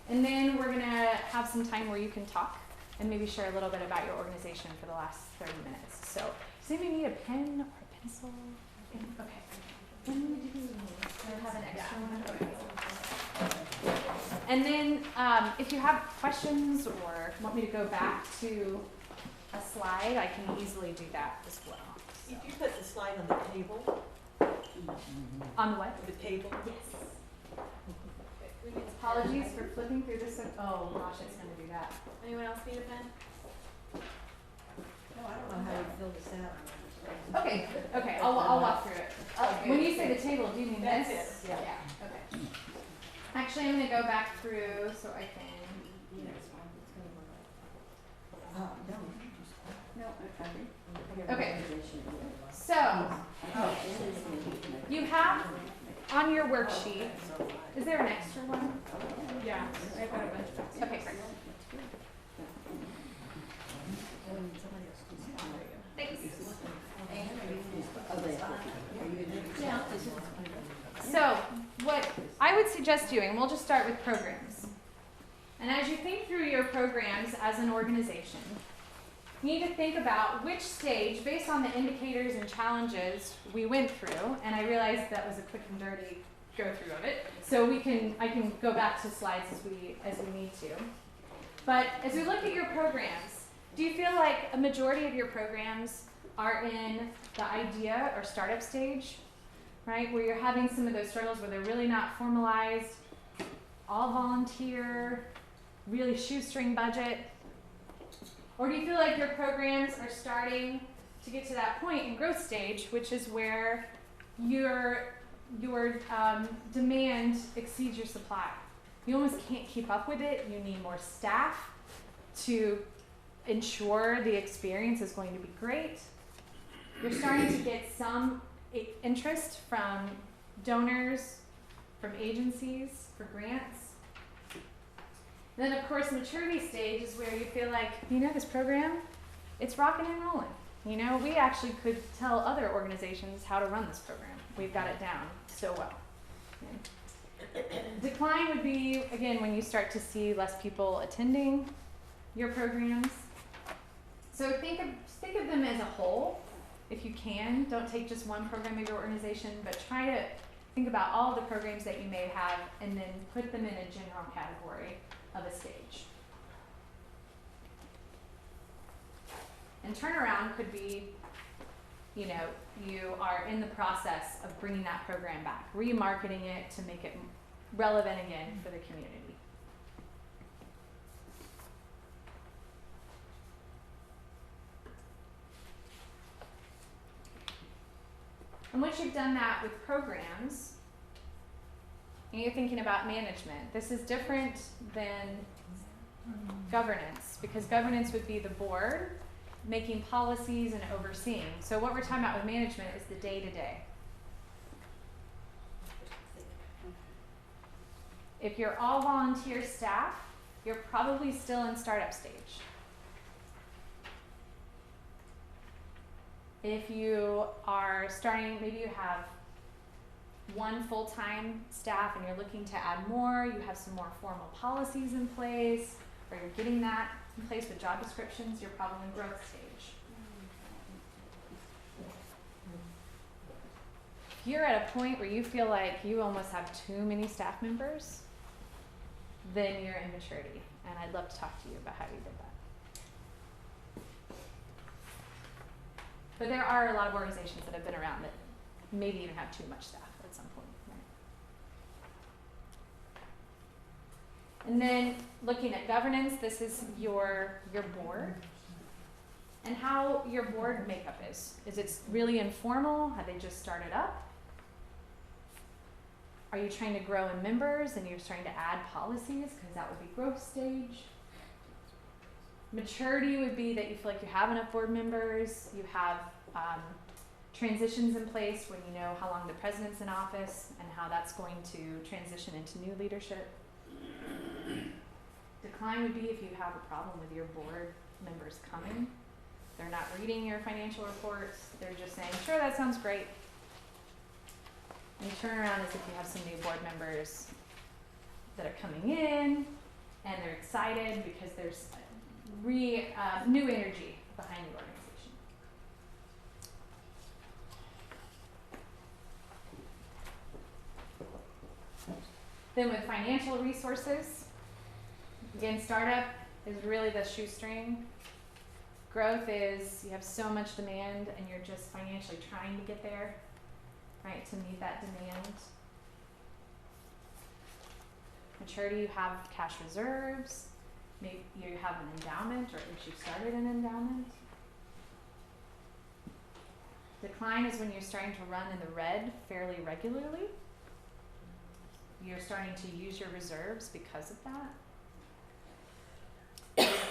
And then we're gonna have some time where you can talk and maybe share a little bit about your organization for the last 30 minutes. So does anybody need a pen or a pencil? Okay. Do I have an extra one? Okay. And then if you have questions or want me to go back to a slide, I can easily do that as well. Did you put the slide on the table? On what? The table? Yes. Apologies for flipping through this. Oh gosh, it's going to do that. Anyone else need a pen? No, I don't know how you fill this out. Okay, I'll walk through it. When you say the table, do you mean That's this? it, yeah. Okay. Actually, I'm going to go back through so I can. Okay. So you have on your worksheet. Is there an extra one? Yeah, I've got a bunch of Okay, great. Thanks. So, what I would suggest doing, and we'll just start with programs. And as you think through your programs as an organization, you need to think about which stage, based on the indicators and challenges we went through, and I realized that was a quick and dirty go through of it, so I can go back to slides as we need to. But as we look at your programs, do you feel like a majority of your programs are in the idea or startup stage, right? Where you're having some of those struggles where they're really not formalized, all volunteer, really shoestring budget? Or do you feel like your programs are starting to get to that point in growth stage, which is where your demand exceeds your supply? You almost can't keep up with it. You need more staff to ensure the experience is going to be great. You're starting to get some interest from donors, from agencies for grants. Then, of course, maturity stage is where you feel like, you know, this program, it's rocking and rolling. You know, we actually could tell other organizations how to run this program. We've got it down so well. Okay. Decline would be, again, when you start to see less people attending your programs. So think of them as a whole, if you can. Don't take just one program of your organization, but try to think about all the programs that you may have and then put them in a general category of a stage. And turnaround could be, you know, you are in the process of bringing that program back, remarketing it to make it relevant again for the community. And once you've done that with programs, and you're thinking about management, this is different than governance, because governance would be the board making policies and overseeing. So what we're talking about with management is the day-to-day. If you're all volunteer staff, you're probably still in startup stage. If you are starting, maybe you have one full-time staff and you're looking to add more, you have some more formal policies in place, or you're getting that in place with job descriptions, you're probably in growth stage. If you're at a point where you feel like you almost have too many staff members, then you're in maturity, and I'd love to talk to you about how you did that. But there are a lot of organizations that have been around that maybe even have too much staff at some point. Right? And then looking at governance, this is your board and how your board makeup is. Is it really informal? Have they just started up? Are you trying to grow in members and you're trying to add policies, because that would be growth stage? Maturity would be that you feel like you have enough board members, you have transitions in place when you know how long the president's in office and how that's going to transition into new leadership. Decline would be if you have a problem with your board members coming. They're not reading your financial reports, they're just saying, sure, that sounds great. And turnaround is if you have some new board members that are coming in and they're excited because there's new energy behind the organization. Then with financial resources, again, startup is really the shoestring. Growth is you have so much demand and you're just financially trying to get there, right, to meet that demand. Maturity, you have cash reserves. Maybe you have an endowment, or at least you started an endowment. Decline is when you're starting to run in the red fairly regularly. You're starting to use your reserves because of that.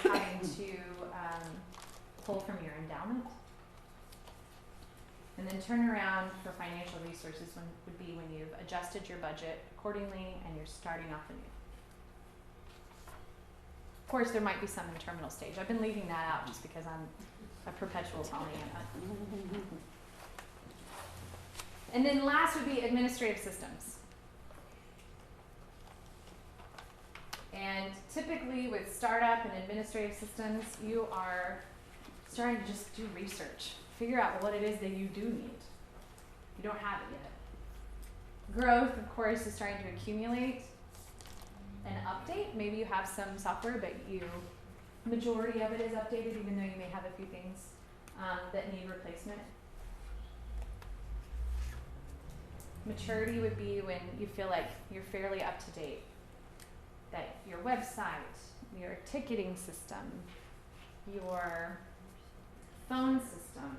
You're having to pull from your endowment. And then turnaround for financial resources would be when you've adjusted your budget accordingly and you're starting off anew. Of course, there might be some in terminal stage. I've been leaving that out just because I'm a perpetual Pollyanna. And then last would be administrative systems. And typically with startup and administrative systems, you are starting to just do research. Figure out what it is that you do need. You don't have it yet. Growth, of course, is starting to accumulate and update. Maybe you have some software, but majority of it is updated, even though you may have a few things that need replacement. Maturity would be when you feel like you're fairly up to date. That your website, your ticketing system, your phone system,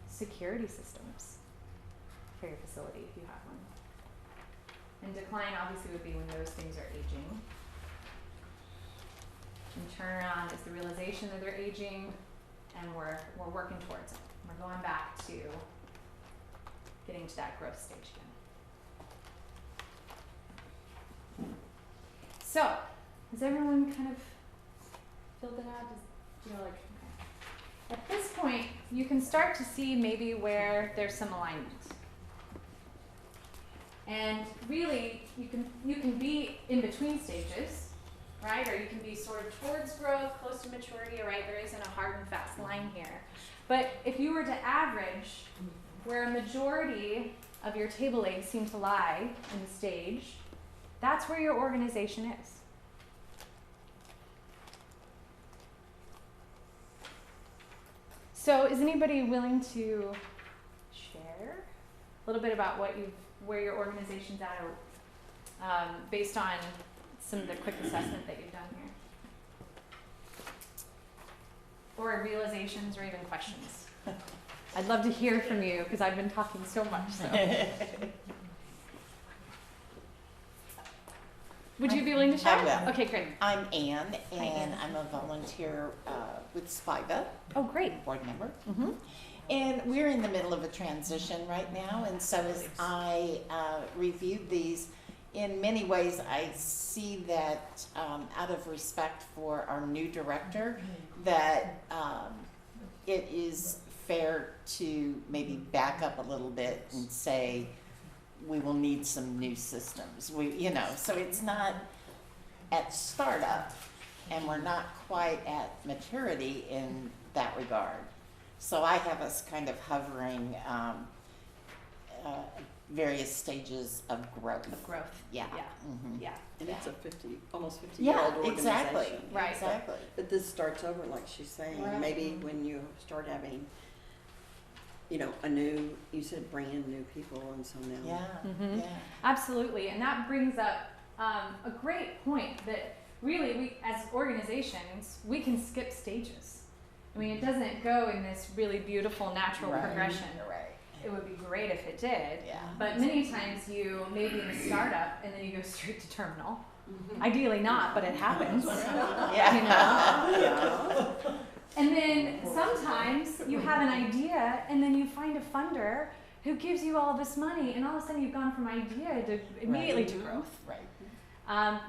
security systems for your facility if you have one. And decline obviously would be when those things are aging. And turnaround is the realization that they're aging and we're working towards it. We're going back to getting to that growth stage again. So, has everyone kind of filled it out? Do you know, like, okay. At this point, you can start to see maybe where there's some alignment. And really, you can be in between stages, right? Or you can be sort of towards growth, close to maturity, right? There isn't a hard and fast line here. But if you were to average where a majority of your table legs seem to lie in the stage, that's where your organization is. So is anybody willing to share a little bit about where your organization's at, or based on some of the quick assessment that you've done here? Or realizations or even questions? I'd love to hear from you because I've been talking so much. So. Would you be willing to share? I will. Okay, great. I'm Ann, and Ann. I'm a volunteer with Favre, Oh, great. board member. And we're in the middle of a transition right now, and so as I reviewed these, in many ways I see that out of respect for our new director, that it is fair to maybe back up a little bit and say we will need some new systems. So it's not at startup, and we're not quite at maturity in that regard. So I have us kind of hovering various stages of growth. Yeah. Yeah. Mhm. Yeah. And it's a almost 50-year-old Yeah, organization. exactly. Right. Exactly. But this starts over, like she's saying. Right. Maybe when you start having, you said brand new people, and so now. Yeah. Mhm. Yeah. Absolutely, and that brings up a great point that really we, as organizations, we can skip stages. I mean, it doesn't go in this really beautiful natural Right. progression. Right. It would be great if it did, Yeah. but many times you maybe in a startup and then you go straight to terminal. Mhm. Ideally not, but it happens. Yeah. Yeah. And then sometimes you have an idea and then you find a funder who gives you all this money, and all of a sudden you've gone from idea to immediately to growth. Right.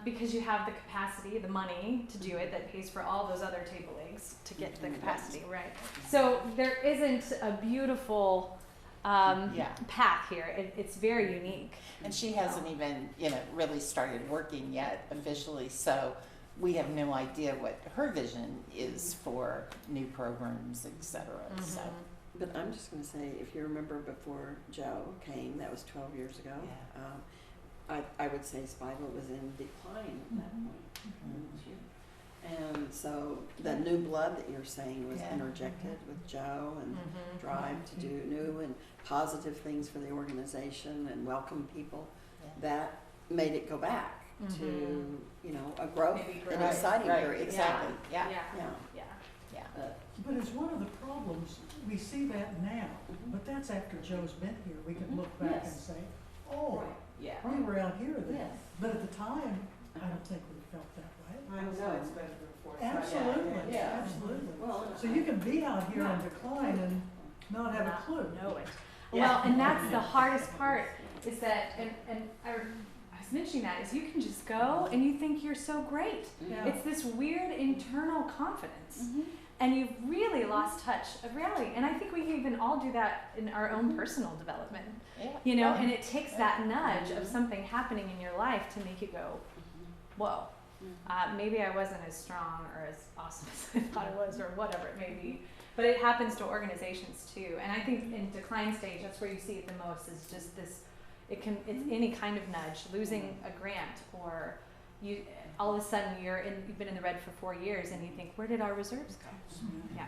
Because you have the capacity, the money to do it that pays for all those other table legs to get to the capacity, right? So there isn't a beautiful Yeah. path here. It's very unique. And she hasn't even, really started working yet officially, so we have no idea what her vision is for new programs, et cetera. So, But I'm just going to say, if you remember before Joe came, that was 12 years ago. Yeah. I would say Spiva was in decline at that point. wouldn't you? And so the new blood that you're saying was Yeah. interjected with Joe and drive to do new and positive things for the organization and welcome people. yeah. That made it go back to, a growth, Maybe an growth. exciting Right, period. exactly. Yeah. Yeah. Yeah. Yeah. Yeah. But it's one of the problems, we see that now, Mhm. but that's after Joe's been here. We can look back and Yes. say, oh, Yeah. we were out here then. Yes. But at the time, I don't think we felt that way. I know. Absolutely, Yeah. absolutely. Well, So you can be out here in decline and not have a clue. Know it. Well, and that's the hardest part is that, and I was mentioning that, is you can just go and you think you're so great. Yeah. It's this weird internal confidence. And you've really lost touch of reality. And I think we even all do that in our own personal development, Yeah. and it takes that nudge of something happening in your life to make you go, whoa, maybe I wasn't as strong or as awesome as I thought I was, or whatever it may be. But it happens to organizations too. And I think in decline stage, that's where you see it the most, is just this, it's any kind of nudge, losing a grant, or you, all of a sudden you've been in the red for 4 years and you think, where did our reserves go? Yeah,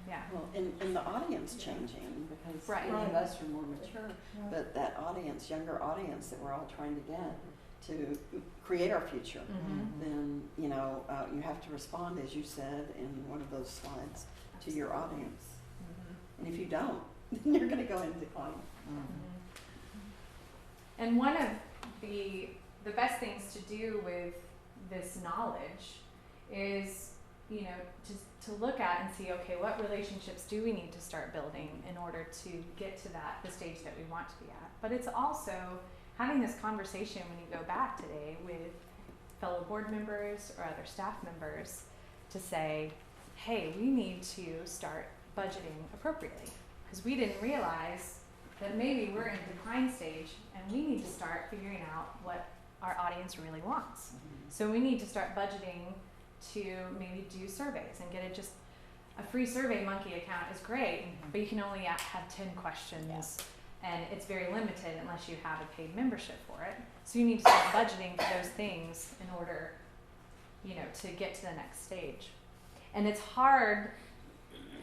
yeah. Well, and the audience changing, because Right. many of Right. us are more mature, but that audience, younger audience that we're all trying to get to create our future, then, you have to respond, as you said in one of those slides, to your audience. And if you don't, then you're going to go into decline. And one of the best things to do with this knowledge is, to look at and see, okay, what relationships do we need to start building in order to get to the stage that we want to be at. But it's also having this conversation when you go back today with fellow board members or other staff members to say, hey, we need to start budgeting appropriately, because we didn't realize that maybe we're in a decline stage and we need to start figuring out what our audience really wants. So we need to start budgeting to maybe do surveys and get it. Just a free Survey Monkey account is great, but you can only have 10 questions, and it's very limited unless you have a paid membership for it. So you need to start budgeting for those things in order, to get to the next stage. And it's hard,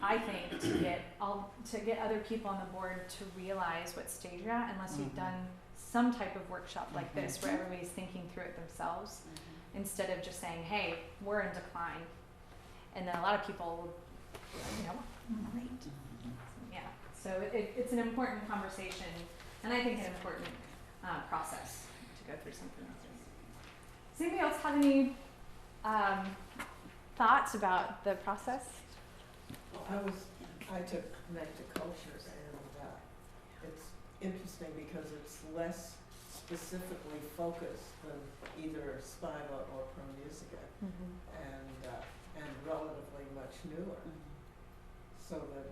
I think, to get other people on the board to realize what stage you're at unless you've done some type of workshop like this where everybody's thinking through it themselves, instead of just saying, hey, we're in decline. And then a lot of people, great. Yeah, so it's an important conversation, and I think an important process to go through something like this. Does anybody else have any thoughts about the process? I took Connected Cultures, and it's interesting because it's less specifically focused than either Spiva or Pro Musica, and relatively much newer. So that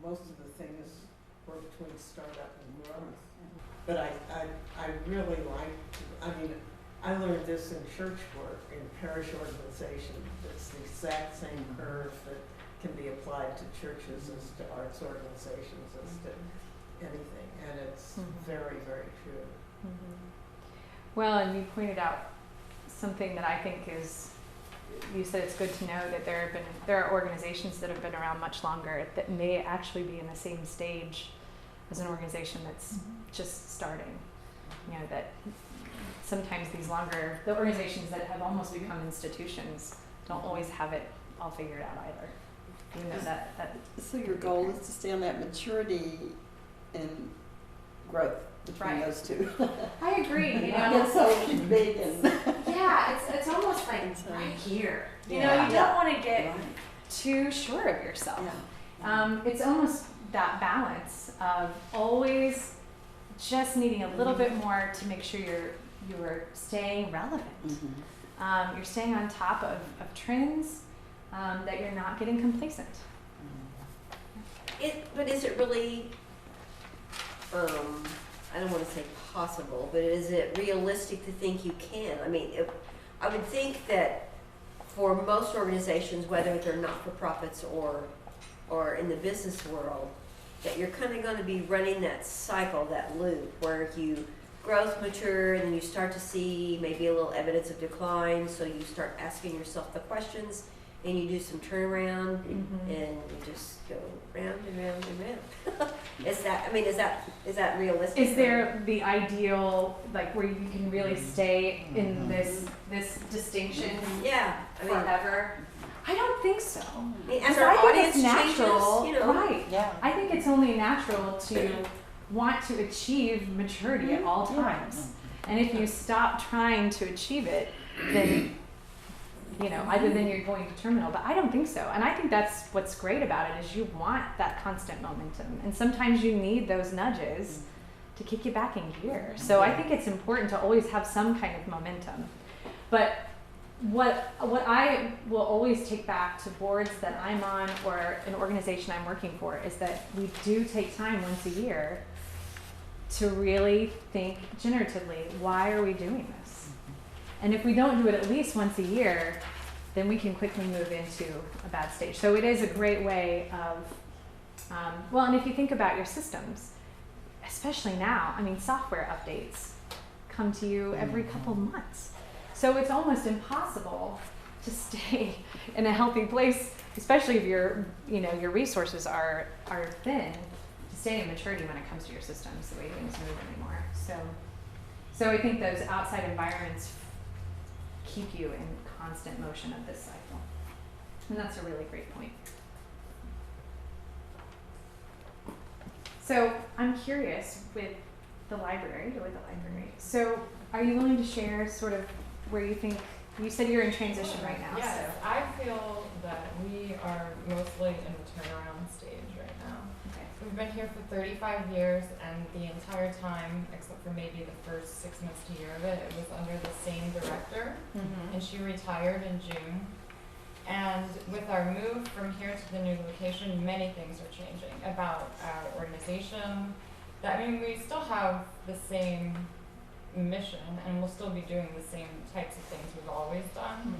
most of the things were between startup and growth. But I really I learned this in church work, in parish organization. It's the exact same curve that can be applied to churches as to arts organizations, as to anything. And it's very, very true. Well, and you pointed out something that I think is, you said it's good to know that there are organizations that have been around much longer that may actually be in the same stage as an organization that's just starting. You know, that sometimes the organizations that have almost become institutions don't always have it all figured out either. Even though that So your goal is to stay on that maturity and growth between those two. I agree. You Not know, get so big and yeah, it's almost like right here. You know, you don't want to get too sure of yourself. It's almost that balance of always just needing a little bit more to make sure you're staying relevant. You're staying on top of trends, that you're not getting complacent. But is it really, I don't want to say possible, but is it realistic to think you can? I mean, I would think that for most organizations, whether they're not-for-profits or in the business world, that you're kind of going to be running that cycle, that loop, where you growth, mature, and then you start to see maybe a little evidence of decline, so you start asking yourself the questions, and you do some turnaround, and you just go round and round and round. Is that realistic? Is there the ideal, like, where you can really stay in this distinction forever? I don't think so. As I our think audience it's natural, changes, you know. right? Yeah. I think it's only natural to want to achieve maturity at all times. And if you stop trying to achieve it, then, you know, either then you're going to terminal, but I don't think so. And I think that's what's great about it, is you want that constant momentum. And sometimes you need those nudges to kick you back in gear. So I think it's important to always have some kind of momentum. But what I will always take back to boards that I'm on or an organization I'm working for is that we do take time once a year to really think generatively, why are we doing this? And if we don't do it at least once a year, then we can quickly move into a bad stage. So it is a great way of, well, and if you think about your systems, especially now, I mean, software updates come to you every couple of months. So it's almost impossible to stay in a healthy place, especially if your resources are thin, to stay in maturity when it comes to your systems, the way things move anymore. So I think those outside environments keep you in constant motion of this cycle. And that's a really great point. So I'm curious with the library. So are you willing to share sort of where you think, you said you're in transition right now. Yes, So. I feel that we are mostly in the turnaround stage right now. Okay. We've been here for 35 years, and the entire time, except for maybe the first 6 months to a year of it, it was under the same director, and she retired in June. And with our move from here to the new location, many things are changing about our organization. I mean, we still have the same mission, and we'll still be doing the same types of things we've always done,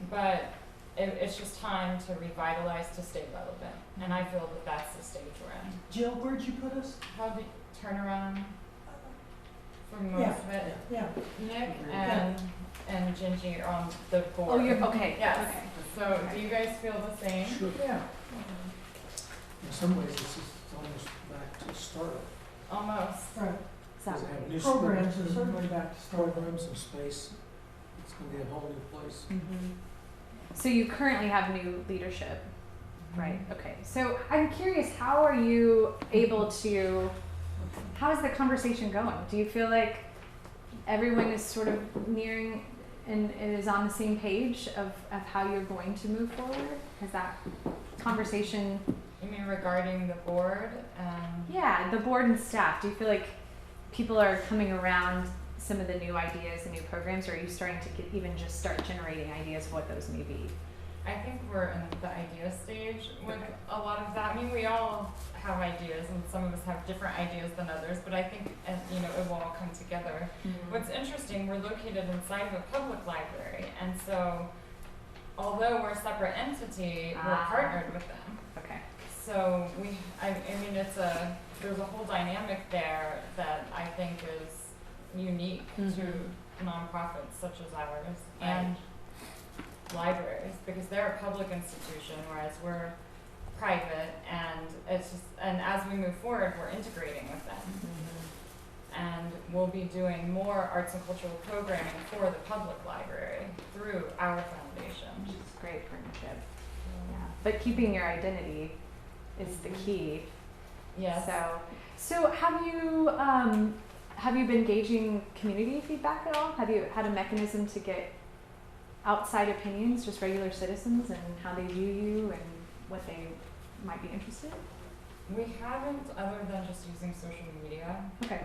but it's just time to revitalize, to stay relevant, and I feel that that's the stage we're in. Jill, where'd you put us? How did turn around for most of it? Yeah. Nick and Gingy are on the board. Oh, you're okay. Yes. Okay. So do you guys feel the same? Sure. Yeah. In some ways, this is almost back to startup. Almost. Right. Because they have new Programs are certainly back to start. programs and space. It's going to be a whole new place. So you currently have new leadership, right? Okay. So I'm curious, how are you able to, how is the conversation going? Do you feel like everyone is sort of nearing and is on the same page of how you're going to move forward? Has that conversation? You mean regarding the board? Yeah, the board and staff. Do you feel like people are coming around some of the new ideas and new programs, or are you starting to even just start generating ideas of what those may be? I think we're in the idea stage with a lot of that. I mean, we all have ideas, and some of us have different ideas than others, but I think, you know, it will all come together. Mm-hmm. What's interesting, we're located inside of a public library, and so although we're a separate entity, we're partnered with them. Okay. So I mean, there's a whole dynamic there that I think is unique to nonprofits such as ours and libraries, because they're a public institution, whereas we're private, and it's just, and as we move forward, we're integrating with them. And we'll be doing more arts and cultural programming for the public library through our foundation. Which is a great partnership. Yeah. But keeping your identity is the key. Yes. So have you been gauging community feedback at all? Have you had a mechanism to get outside opinions, just regular citizens, and how they view you and what they might be interested in? We haven't, other than just using social media. Okay.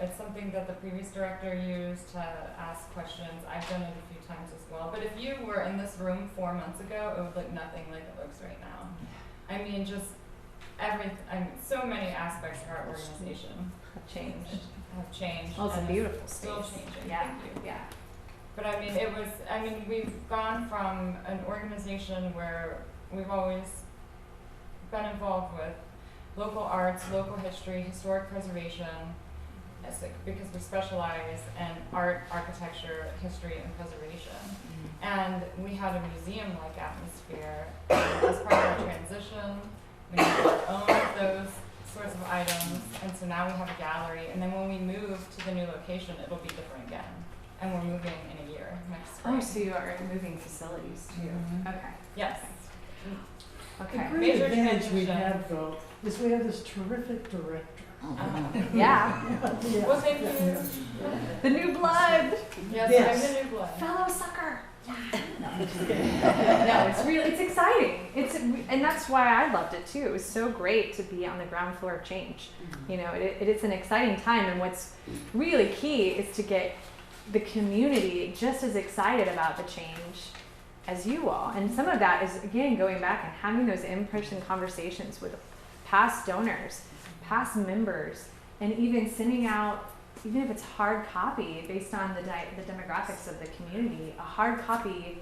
It's something that the previous director used to ask questions. I've done it a few times as well. But if you were in this room 4 months ago, it would look nothing like it looks right now. I mean, just so many aspects of our organization Have changed. Well, it's a beautiful space. Still changing. Yeah. Thank you. Yeah. But I mean, we've gone from an organization where we've always been involved with local arts, local history, historic preservation, because we specialize in art, architecture, history, and preservation. And we had a museum-like atmosphere. As part of our transition, we own those sorts of items, and so now we have a gallery. And then when we move to the new location, it'll be different again. And we're moving in a year, next spring. Oh, so you are moving facilities too. Okay. Yes. Okay. The great Major advantage we transition. have, though, is we have this terrific director. Yeah. Yeah. Well, thank you. The new blood. Yes, Yes. I'm the new blood. Fellow sucker. No, it's exciting. And that's why I loved it too. It was so great to be on the ground floor of change. You know, it's an exciting time, and what's really key is to get the community just as excited about the change as you all. And some of that is, again, going back and having those in-person conversations with past donors, past members, and even sending out, even if it's hard copy based on the demographics of the community, a hard copy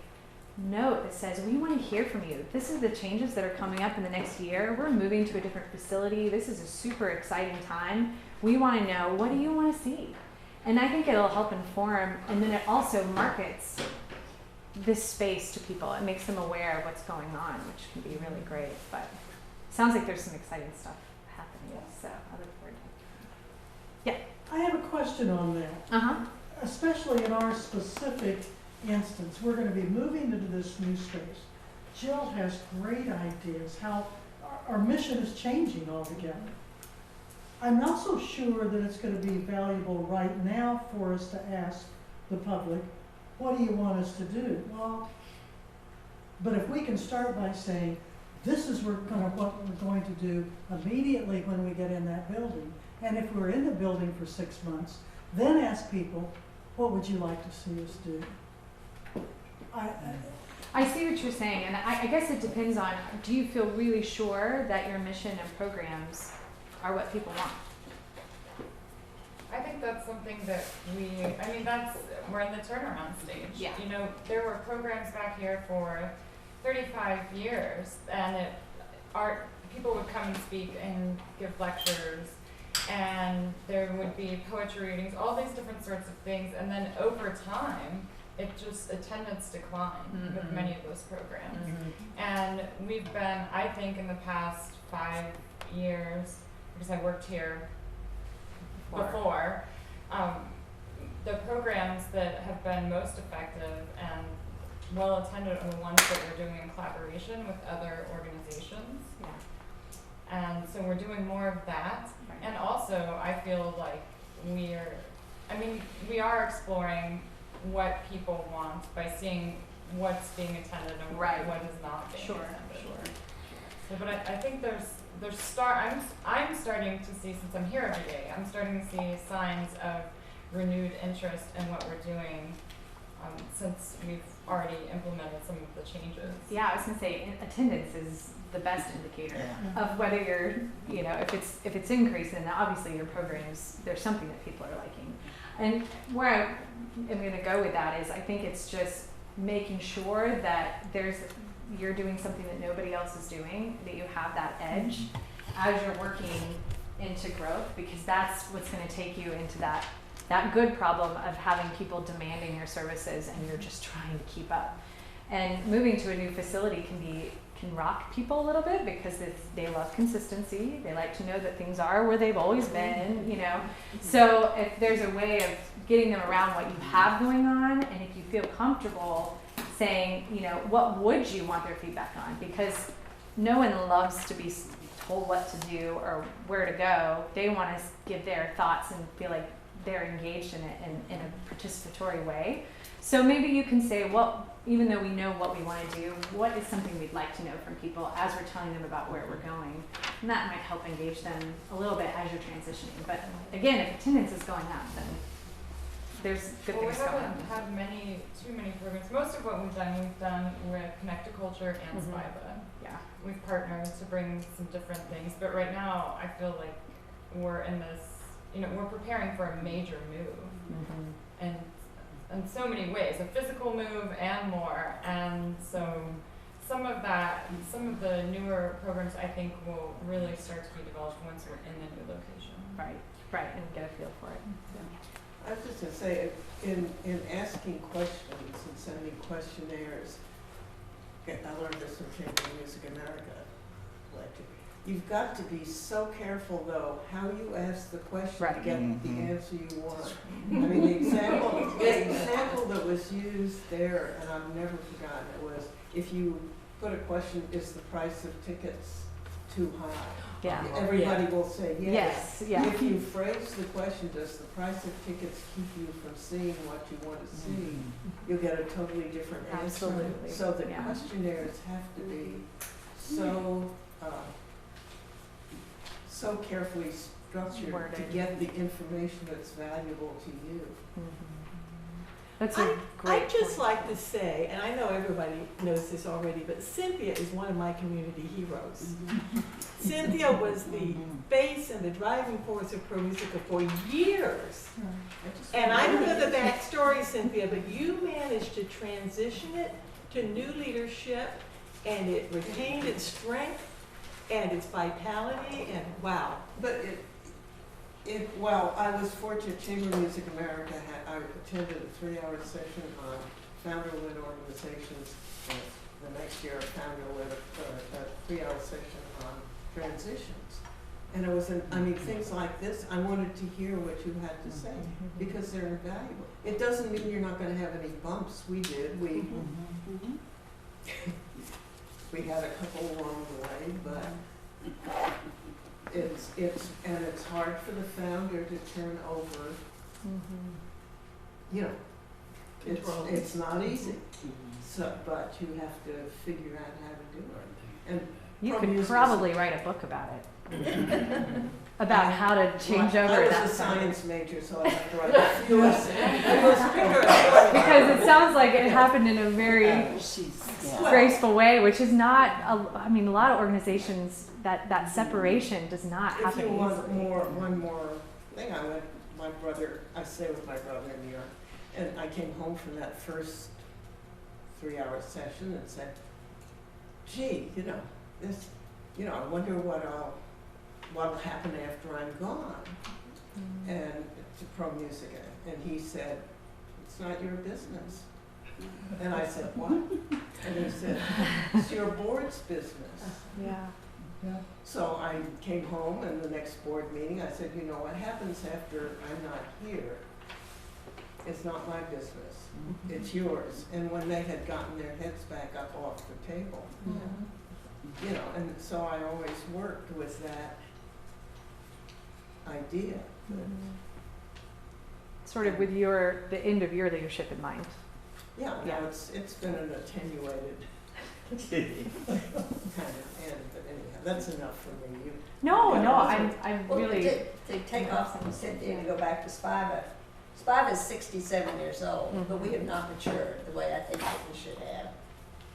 note that says, we want to hear from you. This is the changes that are coming up in the next year. We're moving to a different facility. This is a super exciting time. We want to know, what do you want to see? And I think it'll help inform, and then it also markets this space to people. It makes them aware of what's going on, which can be really great. But it sounds like there's some exciting stuff happening. So I look forward to it. I have a question on that. Especially in our specific instance, we're going to be moving into this new space. Jill has great ideas how our mission is changing altogether. I'm not so sure that it's going to be valuable right now for us to ask the public, what do you want us to do? Well, but if we can start by saying, this is what we're going to do immediately when we get in that building, and if we're in the building for 6 months, then ask people, what would you like to see us do? I see what you're saying, and I guess it depends on, do you feel really sure that your mission and programs are what people want? I think that's something that we're in the turnaround stage. Yeah. You know, there were programs back here for 35 years, and people would come and speak and give lectures, and there would be poetry readings, all these different sorts of things, and then over time, attendance declined with many of those programs. And we've been, I think, in the past 5 years, because I worked here before, the programs that have been most effective and well attended are the ones that we're doing in collaboration with other organizations. Yeah. And so we're doing more of that. Right. And also, I feel like we are exploring what people want by seeing what's being attended and Right. what is not being Sure, attended. sure. So, but I think I'm starting to see, since I'm here every day, I'm starting to see signs of renewed interest in what we're doing, since we've already implemented some of the changes. Yeah, I was gonna say attendance is the best indicator Yeah. of whether you're, you know, if it's increasing, then obviously your programs, there's something that people are liking. And where I'm gonna go with that is I think it's just making sure that you're doing something that nobody else is doing, that you have that edge as you're working into growth, because that's what's gonna take you into that good problem of having people demanding your services and you're just trying to keep up. And moving to a new facility can rock people a little bit because they love consistency. They like to know that things are where they've always been, you know. So if there's a way of getting them around what you have going on, and if you feel comfortable saying, you know, what would you want their feedback on? Because no one loves to be told what to do or where to go. They want to give their thoughts and feel like they're engaged in it in a participatory way. So maybe you can say, well, even though we know what we want to do, what is something we'd like to know from people as we're telling them about where we're going? And that might help engage them a little bit as you're transitioning. But again, if attendance is going up, then there's good Well, we things going haven't on. had too many programs. Most of what we've done with Connect to Culture and Mhm. Spiva. Yeah. We've partnered to bring some different things, but right now I feel like we're in this, you know, we're preparing for a major move, Mhm. and in so many ways, a physical move and more. And so some of the newer programs I think will really start to be developed once we're in the new location. Right, and get a feel for it. I was just gonna say, in asking questions and sending questionnaires, I learned this from Chamber of Music America, like, you've got to be so careful though, how you ask the question to Right. get Mhm. the answer you want. I mean, the example that was used there, and I've never forgotten it, was if you put a question, is the price of tickets too high? Yeah. Everybody will say yes. Yes, yeah. If you phrase the question, does the price of tickets keep you from seeing what you want to see, you'll get a totally different answer. Absolutely. So the Yeah. questionnaires have to be so carefully structured to Worded. get the information that's valuable to you. That's a great I'd just point. like to say, and I know everybody knows this already, but Cynthia is one of my community heroes. Cynthia was the face and the driving force of Pro Musica for years. And I don't know the backstory, Cynthia, but you managed to transition it to new leadership, and it retained its strength and its vitality, and wow. But well, I was fortunate, Chamber of Music America I attended a 3-hour session on founder-led organizations. The next year, founder-led a 3-hour session on transitions. And it was, things like this, I wanted to hear what you had to say, because they're invaluable. It doesn't mean you're not gonna have any bumps. We did, we had a couple along the way, but it's hard for the founder to turn over, you know, it's not easy. So, but you have to figure out how to do it. And You Pro could Music is- probably write a book about it. About how to change over I that was a side. science major, so I have to write a few essays. Because it sounds like it happened in a very Yeah. graceful way, which is not, a lot of organizations, that separation does not If happen you want easily. one more thing, I stay with my brother in New York, and I came home from that first 3-hour session and said, gee, I wonder what'll happen after I'm gone. And to Pro Musica, and he said, it's not your business. And I said, what? And he said, it's your board's business. Yeah. So I came home, and the next board meeting, I said, what happens after I'm not here? It's not my business. It's yours. And when they had gotten their heads back up off the table, and so I always worked with that idea. sort of with the end of your leadership in mind. Yeah, Yeah. no, it's been an attenuated kind of end, but anyhow, that's enough for me. No, Yeah, no, that's I'm Well, really. to take off from Cynthia and go back to Spiva, Spiva is 67 years old, but we have not matured the way I think that we should have.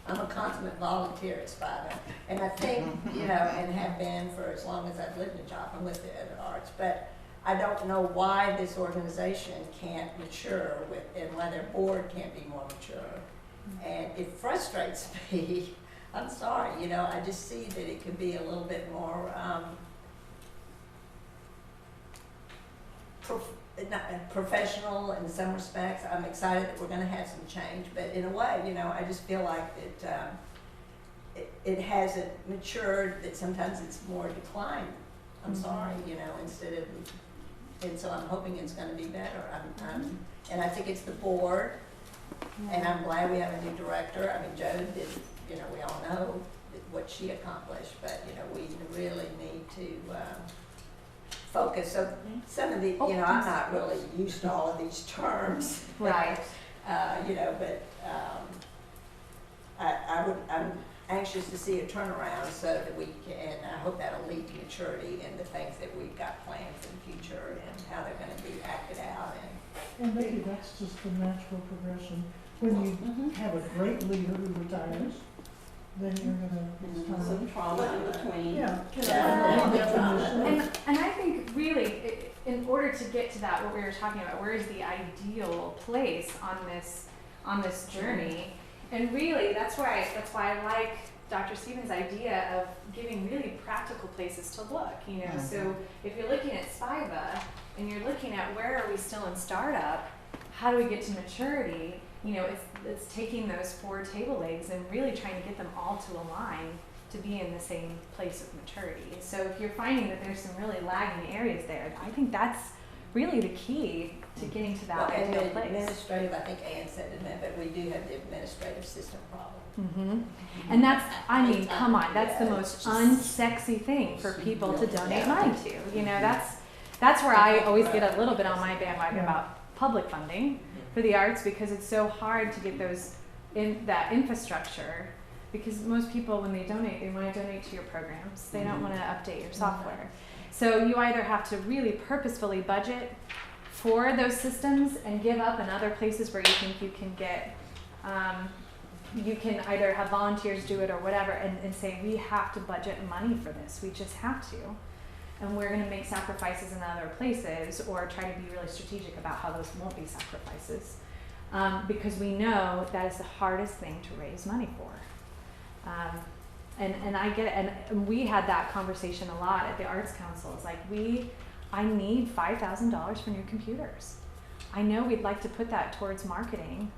I'm a consummate volunteer at Spiva, and I think, you know, and have been for as long as I've lived in Joplin with the other arts, but I don't know why this organization can't mature with, and why their board can't be more mature. And it frustrates me. I'm sorry, you know, I just see that it could be a little bit more professional in some respects. I'm excited that we're going to have some change, but in a way, you know, I just feel like that it hasn't matured, that sometimes it's more decline. I'm sorry, you know, instead of, and so I'm hoping it's going to be better. And I think it's the board, and I'm glad we have a new director. I mean, Joe did, you know, we all know what she accomplished, but, you know, we really need to focus. So some of the, you know, I'm not really used to all of these terms. Right. You know, but I'm anxious to see a turnaround so that we can, and I hope that'll lead to maturity in the things that we've got planned for the future and how they're going to be acted out. And maybe that's just the natural progression. When you have a great leader who retires, then you're gonna, it's Some time. trauma in between. Yeah. And I think really, in order to get to that, what we were talking about, where is the ideal place on this journey? And really, that's why I like Dr. Stevens' idea of giving really practical places to look. You know, so if you're looking at Spiva and you're looking at where are we still in startup, how do we get to maturity? You know, it's taking those 4 table legs and really trying to get them all to align to be in the same place of maturity. So if you're finding that there's some really lagging areas there, I think that's really the key to getting to that and ideal the place. administrative, I think Ann said it, but we do have the administrative system problem. And that's, I mean, come on, that's the most unsexy thing for people to donate money to. You know, that's where I always get a little bit on my bandwagon about public funding for the arts, because it's so hard to get that infrastructure, because most people, when they donate, they want to donate to your programs. They don't want to update your software. So you either have to really purposefully budget for those systems and give up in other places where you think you can get, you can either have volunteers do it or whatever, and say, we have to budget money for this. We just have to. And we're going to make sacrifices in other places, or try to be really strategic about how those won't be sacrifices, because we know that is the hardest thing to raise money for. And I get it, and we had that conversation a lot at the Arts Council. It's like, I need $5,000 for new computers. I know we'd like to put that towards marketing,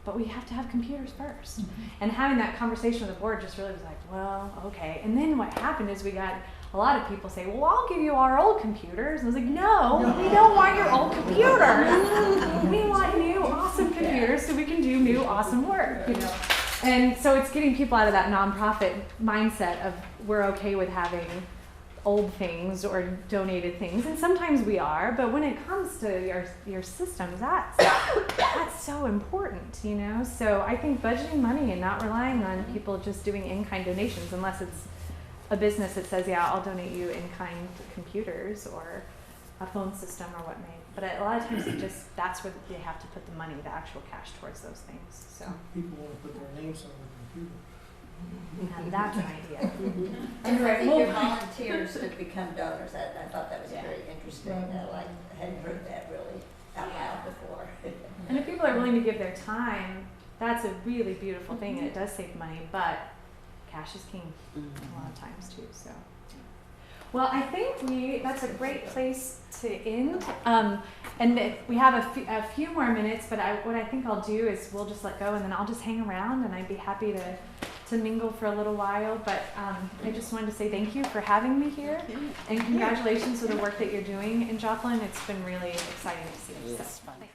but we have to have computers first. And having that conversation with the board just really was like, well, okay. And then what happened is we got a lot of people say, well, I'll give you our old computers. And I was like, no, we don't want your old computers. We want new, awesome computers so we can do new, awesome work, you know. And so it's getting people out of that nonprofit mindset of we're okay with having old things or donated things, and sometimes we are, but when it comes to your systems, that's so important, you know. So I think budgeting money and not relying on people just doing in-kind donations, unless it's a business that says, yeah, I'll donate you in-kind computers or a phone system or what may. But a lot of times that's where they have to put the money, the actual cash, towards those things. So People want to put their names on the computer. that's an idea. And I think your volunteers to become donors, I thought that was very interesting. Right. I hadn't heard that really out loud before. And if people are willing to give their time, that's a really beautiful thing, and it does save money, but cash is king a lot of times too. So, well, I think that's a great place to end. And we have a few more minutes, but what I think I'll do is we'll just let go, and then I'll just hang around, and I'd be happy to mingle for a little while. But I just wanted to say thank you for having me here, and congratulations for the work that you're doing in Joplin. It's been really exciting to see. It's fun. Thanks.